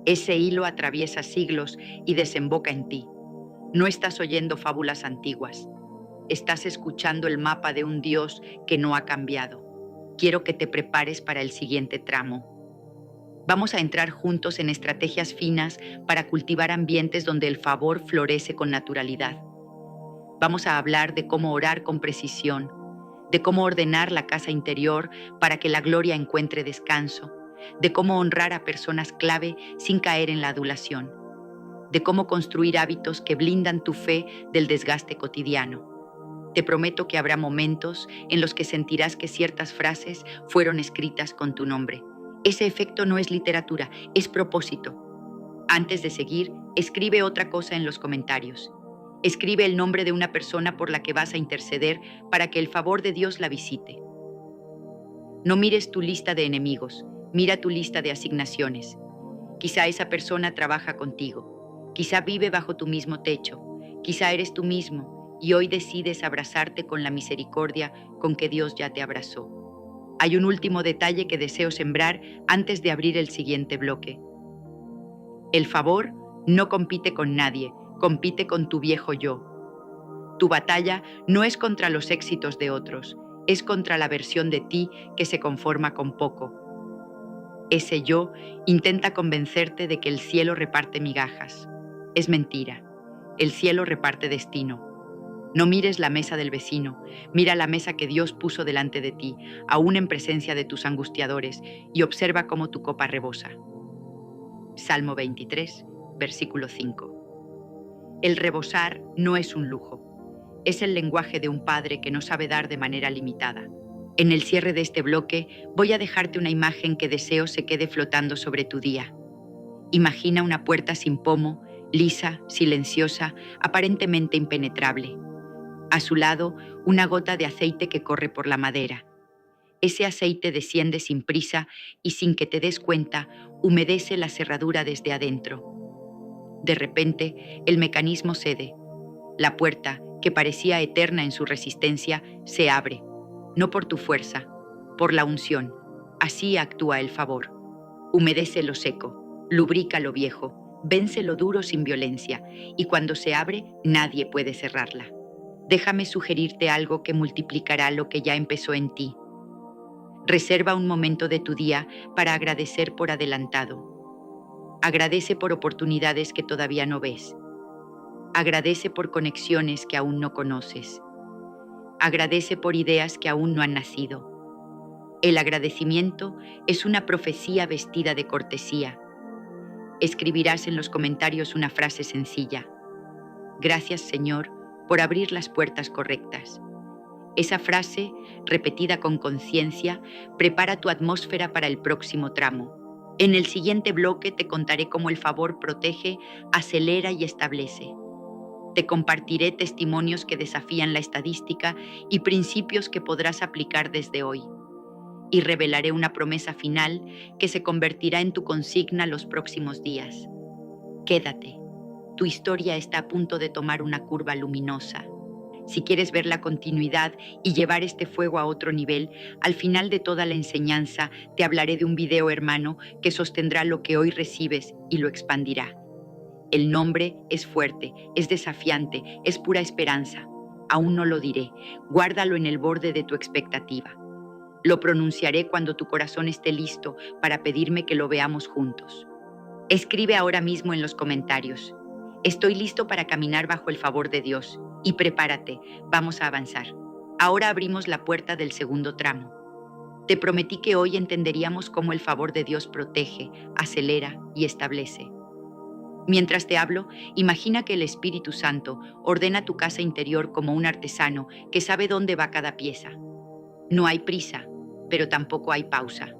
Ese hilo atraviesa siglos y desemboca en ti. No estás oyendo fábulas antiguas. Estás escuchando el mapa de un Dios que no ha cambiado. Quiero que te prepares para el siguiente tramo. Vamos a entrar juntos en estrategias finas para cultivar ambientes donde el favor florece con naturalidad. Vamos a hablar de cómo orar con precisión, de cómo ordenar la casa interior para que la gloria encuentre descanso, de cómo honrar a personas clave sin caer en la adulación, de cómo construir hábitos que blindan tu fe del desgaste cotidiano. Te prometo que habrá momentos en los que sentirás que ciertas frases fueron escritas con tu nombre. Ese efecto no es literatura, es propósito. Antes de seguir, escribe otra cosa en los comentarios. Escribe el nombre de una persona por la que vas a interceder para que el favor de Dios la visite. No mires tu lista de enemigos, mira tu lista de asignaciones. Quizá esa persona trabaja contigo, quizá vive bajo tu mismo techo, quizá eres tú mismo y hoy decides abrazarte con la misericordia con que Dios ya te abrazó. Hay un último detalle que deseo sembrar antes de abrir el siguiente bloque. El favor no compite con nadie, compite con tu viejo yo. Tu batalla no es contra los éxitos de otros, es contra la versión de ti que se conforma con poco. Ese yo intenta convencerte de que el cielo reparte migajas. Es mentira. El cielo reparte destino. No mires la mesa del vecino, mira la mesa que Dios puso delante de ti, aún en presencia de tus angustiadores, y observa cómo tu copa rebosa. Salmo 23, versículo 5. El rebosar no es un lujo. Es el lenguaje de un padre que no sabe dar de manera limitada. En el cierre de este bloque voy a dejarte una imagen que deseo se quede flotando sobre tu día. Imagina una puerta sin pomo, lisa, silenciosa, aparentemente impenetrable. A su lado, una gota de aceite que corre por la madera. Ese aceite desciende sin prisa y sin que te des cuenta, humedece la cerradura desde adentro. De repente, el mecanismo cede. La puerta, que parecía eterna en su resistencia, se abre. No por tu fuerza, por la unción. Así actúa el favor. Humedece lo seco, lubrica lo viejo, vence lo duro sin violencia, y cuando se abre, nadie puede cerrarla. Déjame sugerirte algo que multiplicará lo que ya empezó en ti. Reserva un momento de tu día para agradecer por adelantado. Agradece por oportunidades que todavía no ves. Agradece por conexiones que aún no conoces. Agradece por ideas que aún no han nacido. El agradecimiento es una profecía vestida de cortesía. Escribirás en los comentarios una frase sencilla. Gracias, Señor, por abrir las puertas correctas. Esa frase, repetida con conciencia, prepara tu atmósfera para el próximo tramo. En el siguiente bloque te contaré cómo el favor protege, acelera y establece. Te compartiré testimonios que desafían la estadística y principios que podrás aplicar desde hoy. Y revelaré una promesa final que se convertirá en tu consigna los próximos días. Quédate. Tu historia está a punto de tomar una curva luminosa. Si quieres ver la continuidad y llevar este fuego a otro nivel, al final de toda la enseñanza te hablaré de un video, hermano, que sostendrá lo que hoy recibes y lo expandirá. El nombre es fuerte, es desafiante, es pura esperanza. Aún no lo diré. Guárdalo en el borde de tu expectativa. Lo pronunciaré cuando tu corazón esté listo para pedirme que lo veamos juntos. Escribe ahora mismo en los comentarios. Estoy listo para caminar bajo el favor de Dios. Y prepárate, vamos a avanzar. Ahora abrimos la puerta del segundo tramo. Te prometí que hoy entenderíamos cómo el favor de Dios protege, acelera y establece. Mientras te hablo, imagina que el Espíritu Santo ordena tu casa interior como un artesano que sabe dónde va cada pieza. No hay prisa, pero tampoco hay pausa.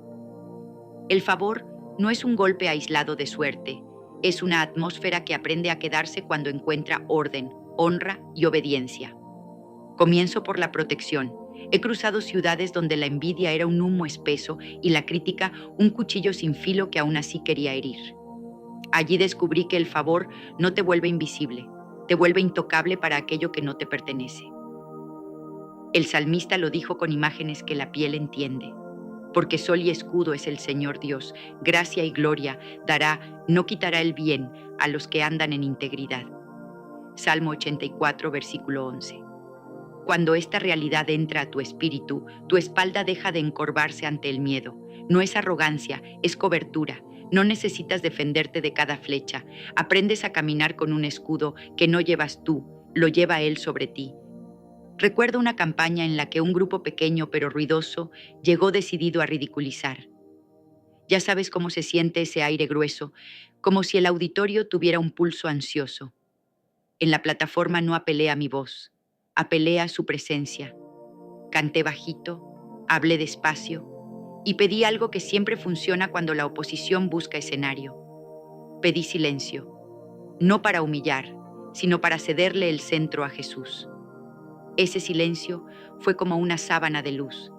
El favor no es un golpe aislado de suerte, es una atmósfera que aprende a quedarse cuando encuentra orden, honra y obediencia. Comienzo por la protección. He cruzado ciudades donde la envidia era un humo espeso y la crítica un cuchillo sin filo que aún así quería herir. Allí descubrí que el favor no te vuelve invisible, te vuelve intocable para aquello que no te pertenece. El salmista lo dijo con imágenes que la piel entiende. Porque sol y escudo es el Señor Dios, gracia y gloria dará, no quitará el bien a los que andan en integridad. Salmo 84, versículo 11. Cuando esta realidad entra a tu espíritu, tu espalda deja de encorvarse ante el miedo. No es arrogancia, es cobertura. No necesitas defenderte de cada flecha. Aprendes a caminar con un escudo que no llevas tú, lo lleva Él sobre ti. Recuerdo una campaña en la que un grupo pequeño pero ruidoso llegó decidido a ridiculizar. Ya sabes cómo se siente ese aire grueso, como si el auditorio tuviera un pulso ansioso. En la plataforma no apelé a mi voz, apelé a su presencia. Canté bajito, hablé despacio y pedí algo que siempre funciona cuando la oposición busca escenario. Pedí silencio, no para humillar, sino para cederle el centro a Jesús. Ese silencio fue como una sábana de luz.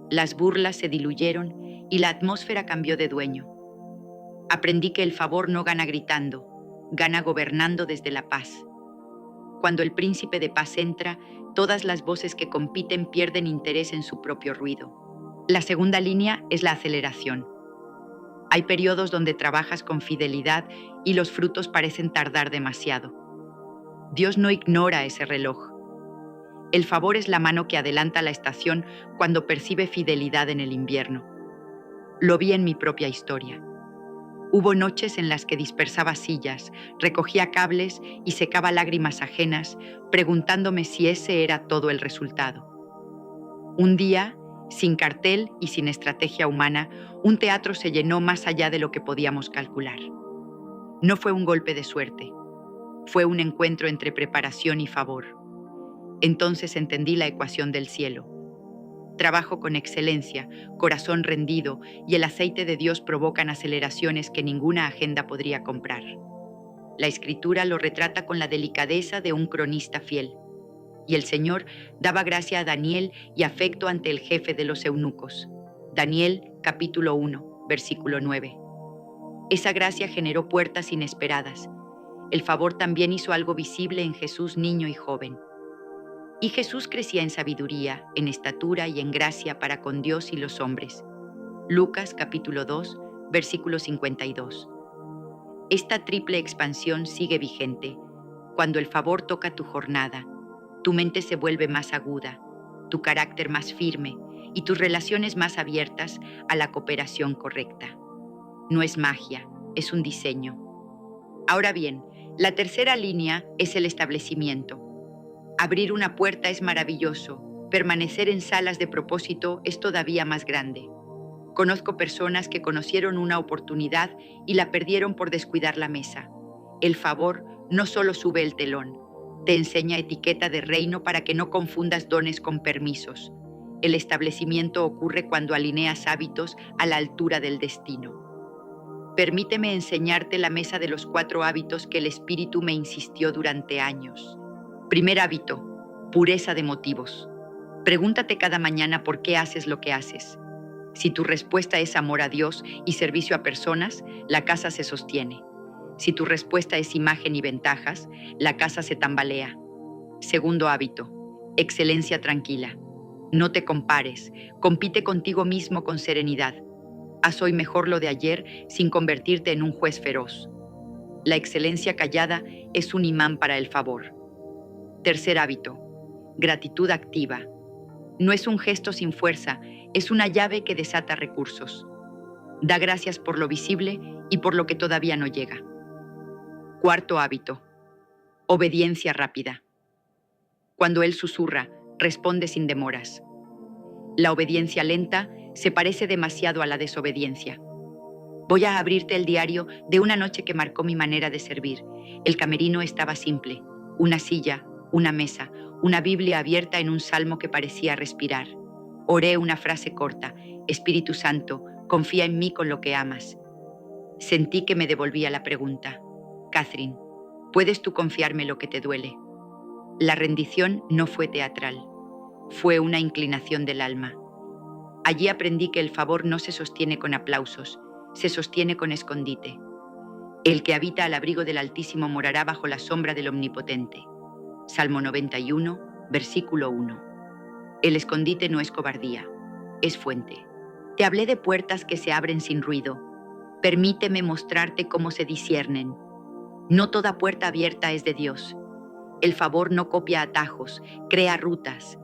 Las burlas se diluyeron y la atmósfera cambió de dueño. Aprendí que el favor no gana gritando, gana gobernando desde la paz. Cuando el príncipe de paz entra, todas las voces que compiten pierden interés en su propio ruido. La segunda línea es la aceleración. Hay periodos donde trabajas con fidelidad y los frutos parecen tardar demasiado. Dios no ignora ese reloj. El favor es la mano que adelanta la estación cuando percibe fidelidad en el invierno. Lo vi en mi propia historia. Hubo noches en las que dispersaba sillas, recogía cables y secaba lágrimas ajenas, preguntándome si ese era todo el resultado. Un día, sin cartel y sin estrategia humana, un teatro se llenó más allá de lo que podíamos calcular. No fue un golpe de suerte, fue un encuentro entre preparación y favor. Entonces entendí la ecuación del cielo. Trabajo con excelencia, corazón rendido y el aceite de Dios provocan aceleraciones que ninguna agenda podría comprar. La Escritura lo retrata con la delicadeza de un cronista fiel. Y el Señor daba gracia a Daniel y afecto ante el jefe de los eunucos. Daniel, capítulo 1, versículo 9. Esa gracia generó puertas inesperadas. El favor también hizo algo visible en Jesús niño y joven. Y Jesús crecía en sabiduría, en estatura y en gracia para con Dios y los hombres. Lucas capítulo 2, versículo 52. Esta triple expansión sigue vigente. Cuando el favor toca tu jornada, tu mente se vuelve más aguda, tu carácter más firme y tus relaciones más abiertas a la cooperación correcta. No es magia, es un diseño. Ahora bien, la tercera línea es el establecimiento. Abrir una puerta es maravilloso, permanecer en salas de propósito es todavía más grande. Conozco personas que conocieron una oportunidad y la perdieron por descuidar la mesa. El favor no solo sube el telón, te enseña etiqueta de reino para que no confundas dones con permisos. El establecimiento ocurre cuando alineas hábitos a la altura del destino. Permíteme enseñarte la mesa de los 4 hábitos que el Espíritu me insistió durante años. Primer hábito, pureza de motivos. Pregúntate cada mañana por qué haces lo que haces. Si tu respuesta es amor a Dios y servicio a personas, la casa se sostiene. Si tu respuesta es imagen y ventajas, la casa se tambalea. Segundo hábito, excelencia tranquila. No te compares, compite contigo mismo con serenidad. Haz hoy mejor lo de ayer sin convertirte en un juez feroz. La excelencia callada es un imán para el favor. Tercer hábito, gratitud activa. No es un gesto sin fuerza, es una llave que desata recursos. Da gracias por lo visible y por lo que todavía no llega. Cuarto hábito, obediencia rápida. Cuando Él susurra, responde sin demoras. La obediencia lenta se parece demasiado a la desobediencia. Voy a abrirte el diario de una noche que marcó mi manera de servir. El camerino estaba simple, una silla, una mesa, una Biblia abierta en un salmo que parecía respirar. Oré una frase corta, Espíritu Santo, confía en mí con lo que amas. Sentí que me devolvía la pregunta. Catherine, ¿puedes tú confiarme lo que te duele? La rendición no fue teatral, fue una inclinación del alma. Allí aprendí que el favor no se sostiene con aplausos, se sostiene con escondite. El que habita al abrigo del Altísimo morará bajo la sombra del Omnipotente. Salmo 91, versículo 1. El escondite no es cobardía, es fuente. Te hablé de puertas que se abren sin ruido. Permíteme mostrarte cómo se disciernen. No toda puerta abierta es de Dios. El favor no copia atajos, crea rutas.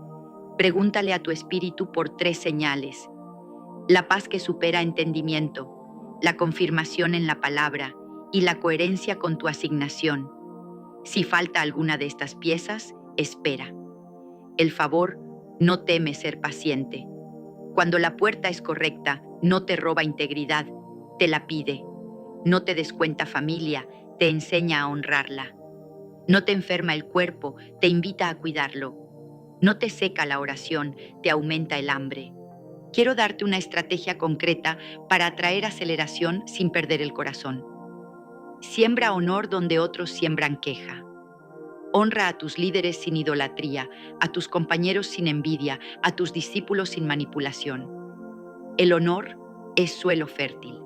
Pregúntale a tu espíritu por 3 señales. La paz que supera entendimiento, la confirmación en la palabra y la coherencia con tu asignación. Si falta alguna de estas piezas, espera. El favor no teme ser paciente. Cuando la puerta es correcta, no te roba integridad, te la pide. No te descuenta familia, te enseña a honrarla. No te enferma el cuerpo, te invita a cuidarlo. No te seca la oración, te aumenta el hambre. Quiero darte una estrategia concreta para atraer aceleración sin perder el corazón. Siembra honor donde otros siembran queja. Honra a tus líderes sin idolatría, a tus compañeros sin envidia, a tus discípulos sin manipulación. El honor es suelo fértil.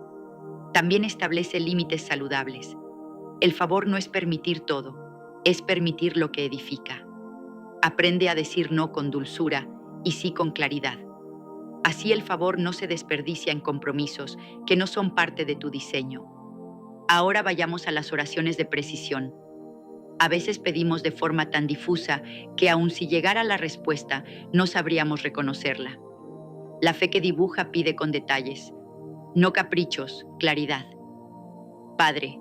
También establece límites saludables. El favor no es permitir todo, es permitir lo que edifica. Aprende a decir no con dulzura y sí con claridad. Así el favor no se desperdicia en compromisos que no son parte de tu diseño. Ahora vayamos a las oraciones de precisión. A veces pedimos de forma tan difusa que aun si llegara la respuesta, no sabríamos reconocerla. La fe que dibuja pide con detalles, no caprichos, claridad. Padre,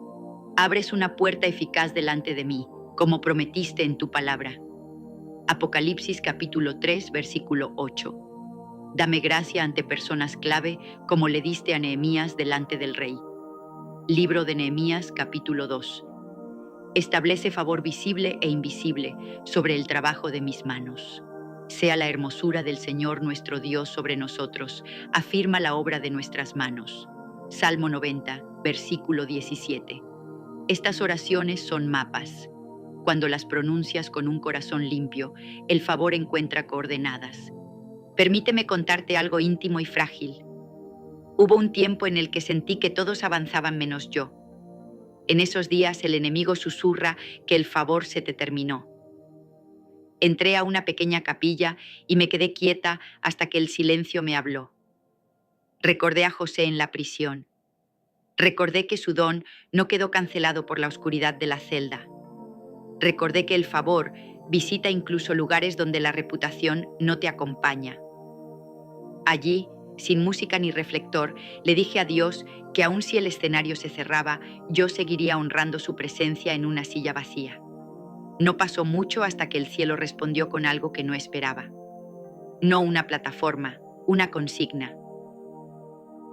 abres una puerta eficaz delante de mí, como prometiste en tu palabra. Apocalipsis capítulo 3, versículo 8. Dame gracia ante personas clave, como le diste a Nehemías delante del rey. Libro de Nehemías capítulo 2. Establece favor visible e invisible sobre el trabajo de mis manos. Sea la hermosura del Señor nuestro Dios sobre nosotros, afirma la obra de nuestras manos. Salmo 90, versículo 17. Estas oraciones son mapas. Cuando las pronuncias con un corazón limpio, el favor encuentra coordenadas. Permíteme contarte algo íntimo y frágil. Hubo un tiempo en el que sentí que todos avanzaban menos yo. En esos días el enemigo susurra que el favor se te terminó. Entré a una pequeña capilla y me quedé quieta hasta que el silencio me habló. Recordé a José en la prisión. Recordé que su don no quedó cancelado por la oscuridad de la celda. Recordé que el favor visita incluso lugares donde la reputación no te acompaña. Allí, sin música ni reflector, le dije a Dios que aun si el escenario se cerraba, yo seguiría honrando su presencia en una silla vacía. No pasó mucho hasta que el cielo respondió con algo que no esperaba. No una plataforma, una consigna.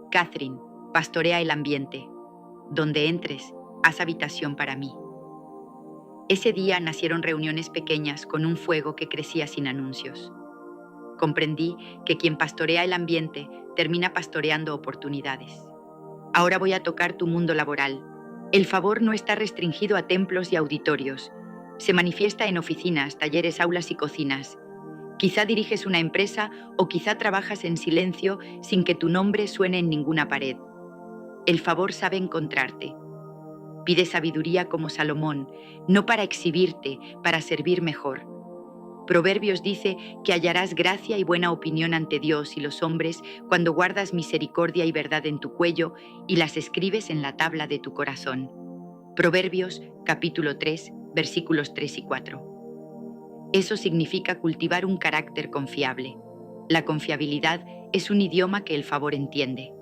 Catherine, pastorea el ambiente. Donde entres, haz habitación para mí. Ese día nacieron reuniones pequeñas con un fuego que crecía sin anuncios. Comprendí que quien pastorea el ambiente termina pastoreando oportunidades. Ahora voy a tocar tu mundo laboral. El favor no está restringido a templos y auditorios. Se manifiesta en oficinas, talleres, aulas y cocinas. Quizá diriges una empresa o quizá trabajas en silencio sin que tu nombre suene en ninguna pared. El favor sabe encontrarte. Pide sabiduría como Salomón, no para exhibirte, para servir mejor. Proverbios dice que hallarás gracia y buena opinión ante Dios y los hombres cuando guardas misericordia y verdad en tu cuello y las escribes en la tabla de tu corazón. Proverbios capítulo 3, versículos 3 y 4. Eso significa cultivar un carácter confiable. La confiabilidad es un idioma que el favor entiende.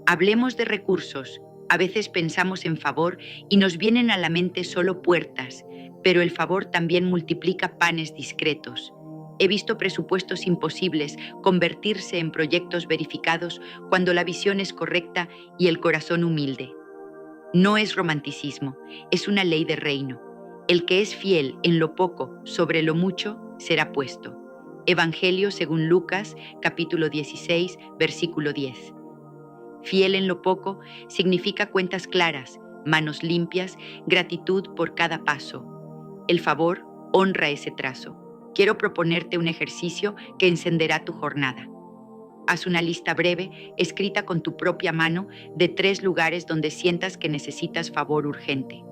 Hablemos de recursos. A veces pensamos en favor y nos vienen a la mente solo puertas, pero el favor también multiplica panes discretos. He visto presupuestos imposibles convertirse en proyectos verificados cuando la visión es correcta y el corazón humilde. No es romanticismo, es una ley de reino. El que es fiel en lo poco, sobre lo mucho, será puesto. Evangelio según Lucas, capítulo 16, versículo 10. Fiel en lo poco significa cuentas claras, manos limpias, gratitud por cada paso. El favor honra ese trazo. Quiero proponerte un ejercicio que encenderá tu jornada. Haz una lista breve, escrita con tu propia mano, de 3 lugares donde sientas que necesitas favor urgente.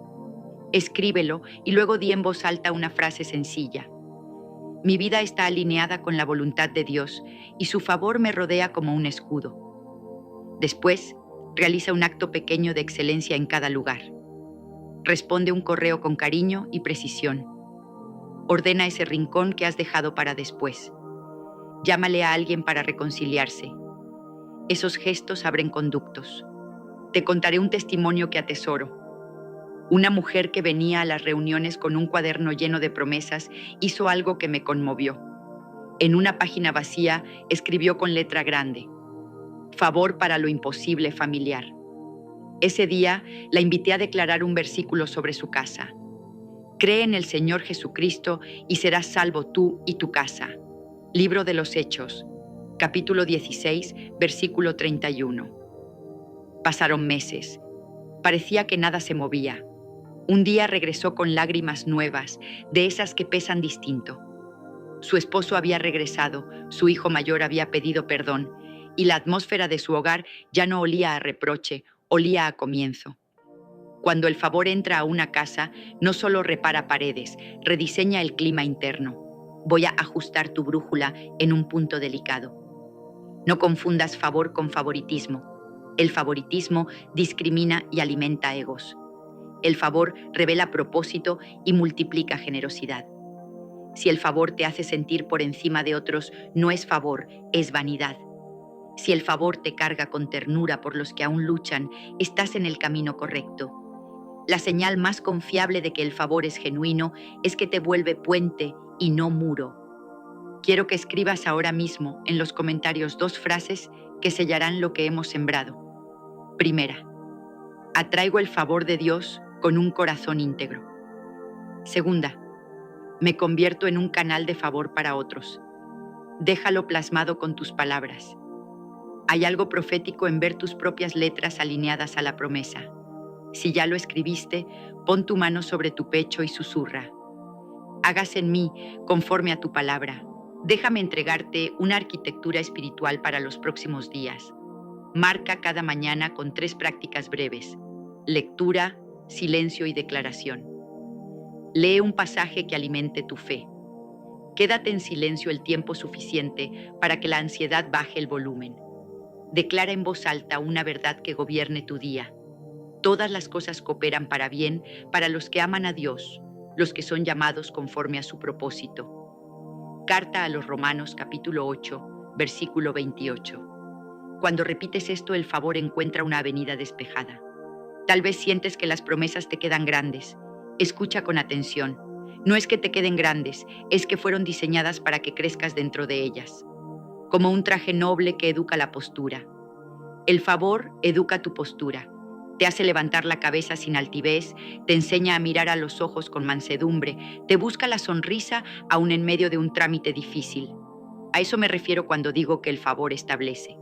Escríbelo y luego di en voz alta una frase sencilla. Mi vida está alineada con la voluntad de Dios y su favor me rodea como un escudo. Después, realiza un acto pequeño de excelencia en cada lugar. Responde un correo con cariño y precisión. Ordena ese rincón que has dejado para después. Llámale a alguien para reconciliarse. Esos gestos abren conductos. Te contaré un testimonio que atesoro. Una mujer que venía a las reuniones con un cuaderno lleno de promesas hizo algo que me conmovió. En una página vacía escribió con letra grande: favor para lo imposible familiar. Ese día la invité a declarar un versículo sobre su casa. Cree en el Señor Jesucristo y serás salvo tú y tu casa. Libro de los Hechos, capítulo 16, versículo 31. Pasaron meses. Parecía que nada se movía. Un día regresó con lágrimas nuevas, de esas que pesan distinto. Su esposo había regresado, su hijo mayor había pedido perdón, y la atmósfera de su hogar ya no olía a reproche, olía a comienzo. Cuando el favor entra a una casa, no solo repara paredes, rediseña el clima interno. Voy a ajustar tu brújula en un punto delicado. No confundas favor con favoritismo. El favoritismo discrimina y alimenta egos. El favor revela propósito y multiplica generosidad. Si el favor te hace sentir por encima de otros, no es favor, es vanidad. Si el favor te carga con ternura por los que aún luchan, estás en el camino correcto. La señal más confiable de que el favor es genuino es que te vuelve puente y no muro. Quiero que escribas ahora mismo en los comentarios 2 frases que sellarán lo que hemos sembrado. Primera, atraigo el favor de Dios con un corazón íntegro. Segunda, me convierto en un canal de favor para otros. Déjalo plasmado con tus palabras. Hay algo profético en ver tus propias letras alineadas a la promesa. Si ya lo escribiste, pon tu mano sobre tu pecho y susurra. Hágase en mí conforme a tu palabra. Déjame entregarte una arquitectura espiritual para los próximos días. Marca cada mañana con 3 prácticas breves: lectura, silencio y declaración. Lee un pasaje que alimente tu fe. Quédate en silencio el tiempo suficiente para que la ansiedad baje el volumen. Declara en voz alta una verdad que gobierne tu día. Todas las cosas cooperan para bien para los que aman a Dios, los que son llamados conforme a su propósito. Carta a los Romanos, capítulo 8, versículo 28. Cuando repites esto, el favor encuentra una avenida despejada. Tal vez sientes que las promesas te quedan grandes. Escucha con atención. No es que te queden grandes, es que fueron diseñadas para que crezcas dentro de ellas. Como un traje noble que educa la postura. El favor educa tu postura. Te hace levantar la cabeza sin altivez, te enseña a mirar a los ojos con mansedumbre, te busca la sonrisa aún en medio de un trámite difícil. A eso me refiero cuando digo que el favor establece.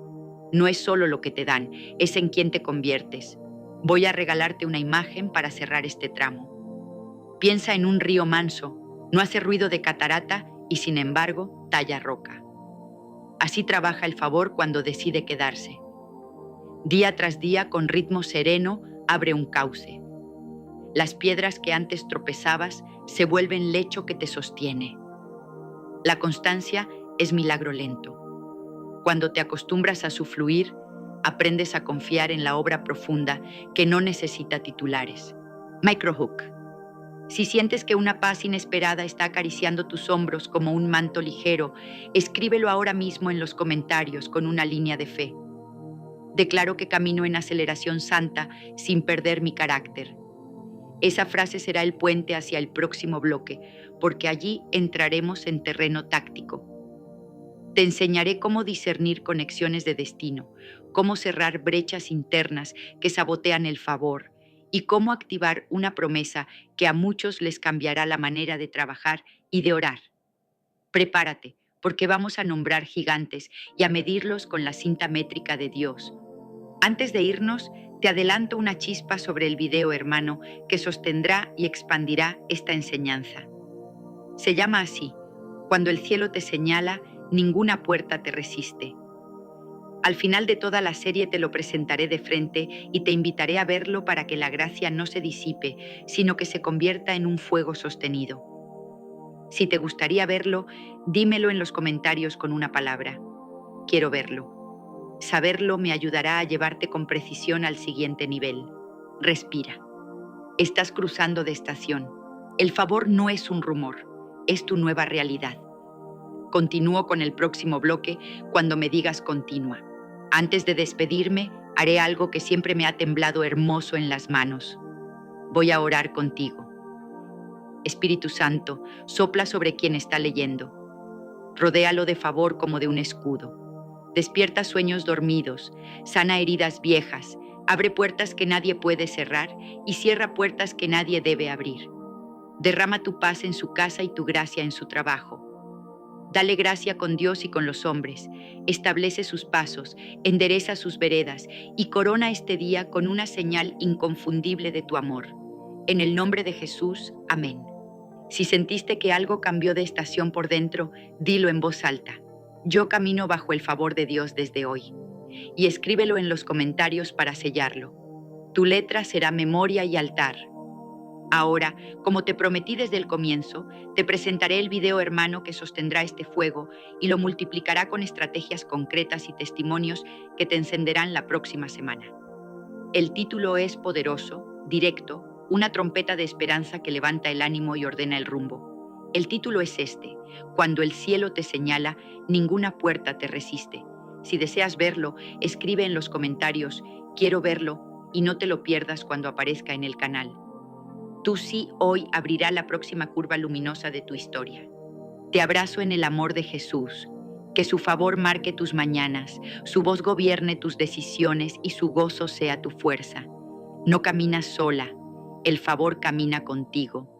No es solo lo que te dan, es en quién te conviertes. Voy a regalarte una imagen para cerrar este tramo. Piensa en un río manso, no hace ruido de catarata y sin embargo talla roca. Así trabaja el favor cuando decide quedarse. Día tras día, con ritmo sereno, abre un cauce. Las piedras que antes tropezabas se vuelven lecho que te sostiene. La constancia es milagro lento. Cuando te acostumbras a su fluir, aprendes a confiar en la obra profunda que no necesita titulares. Microhook. Si sientes que una paz inesperada está acariciando tus hombros como un manto ligero, escríbelo ahora mismo en los comentarios con una línea de fe. Declaro que camino en aceleración santa sin perder mi carácter. Esa frase será el puente hacia el próximo bloque, porque allí entraremos en terreno táctico. Te enseñaré cómo discernir conexiones de destino, cómo cerrar brechas internas que sabotean el favor y cómo activar una promesa que a muchos les cambiará la manera de trabajar y de orar. Prepárate, porque vamos a nombrar gigantes y a medirlos con la cinta métrica de Dios. Antes de irnos, te adelanto una chispa sobre el video, hermano, que sostendrá y expandirá esta enseñanza. Se llama así: cuando el cielo te señala, ninguna puerta te resiste. Al final de toda la serie te lo presentaré de frente y te invitaré a verlo para que la gracia no se disipe, sino que se convierta en un fuego sostenido. Si te gustaría verlo, dímelo en los comentarios con una palabra. Quiero verlo. Saberlo me ayudará a llevarte con precisión al siguiente nivel. Respira. Estás cruzando de estación. El favor no es un rumor, es tu nueva realidad. Continúo con el próximo bloque cuando me digas continúa. Antes de despedirme, haré algo que siempre me ha temblado hermoso en las manos. Voy a orar contigo. Espíritu Santo, sopla sobre quien está leyendo. Rodéalo de favor como de un escudo. Despierta sueños dormidos, sana heridas viejas, abre puertas que nadie puede cerrar y cierra puertas que nadie debe abrir. Derrama tu paz en su casa y tu gracia en su trabajo. Dale gracia con Dios y con los hombres, establece sus pasos, endereza sus veredas y corona este día con una señal inconfundible de tu amor. En el nombre de Jesús, amén. Si sentiste que algo cambió de estación por dentro, dilo en voz alta. Yo camino bajo el favor de Dios desde hoy. Y escríbelo en los comentarios para sellarlo. Tu letra será memoria y altar. Ahora, como te prometí desde el comienzo, te presentaré el video hermano que sostendrá este fuego y lo multiplicará con estrategias concretas y testimonios que te encenderán la próxima semana. El título es poderoso, directo, una trompeta de esperanza que levanta el ánimo y ordena el rumbo. El título es este: Cuando el cielo te señala, ninguna puerta te resiste. Si deseas verlo, escribe en los comentarios, quiero verlo, y no te lo pierdas cuando aparezca en el canal. Tu sí hoy abrirá la próxima curva luminosa de tu historia. Te abrazo en el amor de Jesús. Que su favor marque tus mañanas, su voz gobierne tus decisiones y su gozo sea tu fuerza. No caminas sola, el favor camina contigo.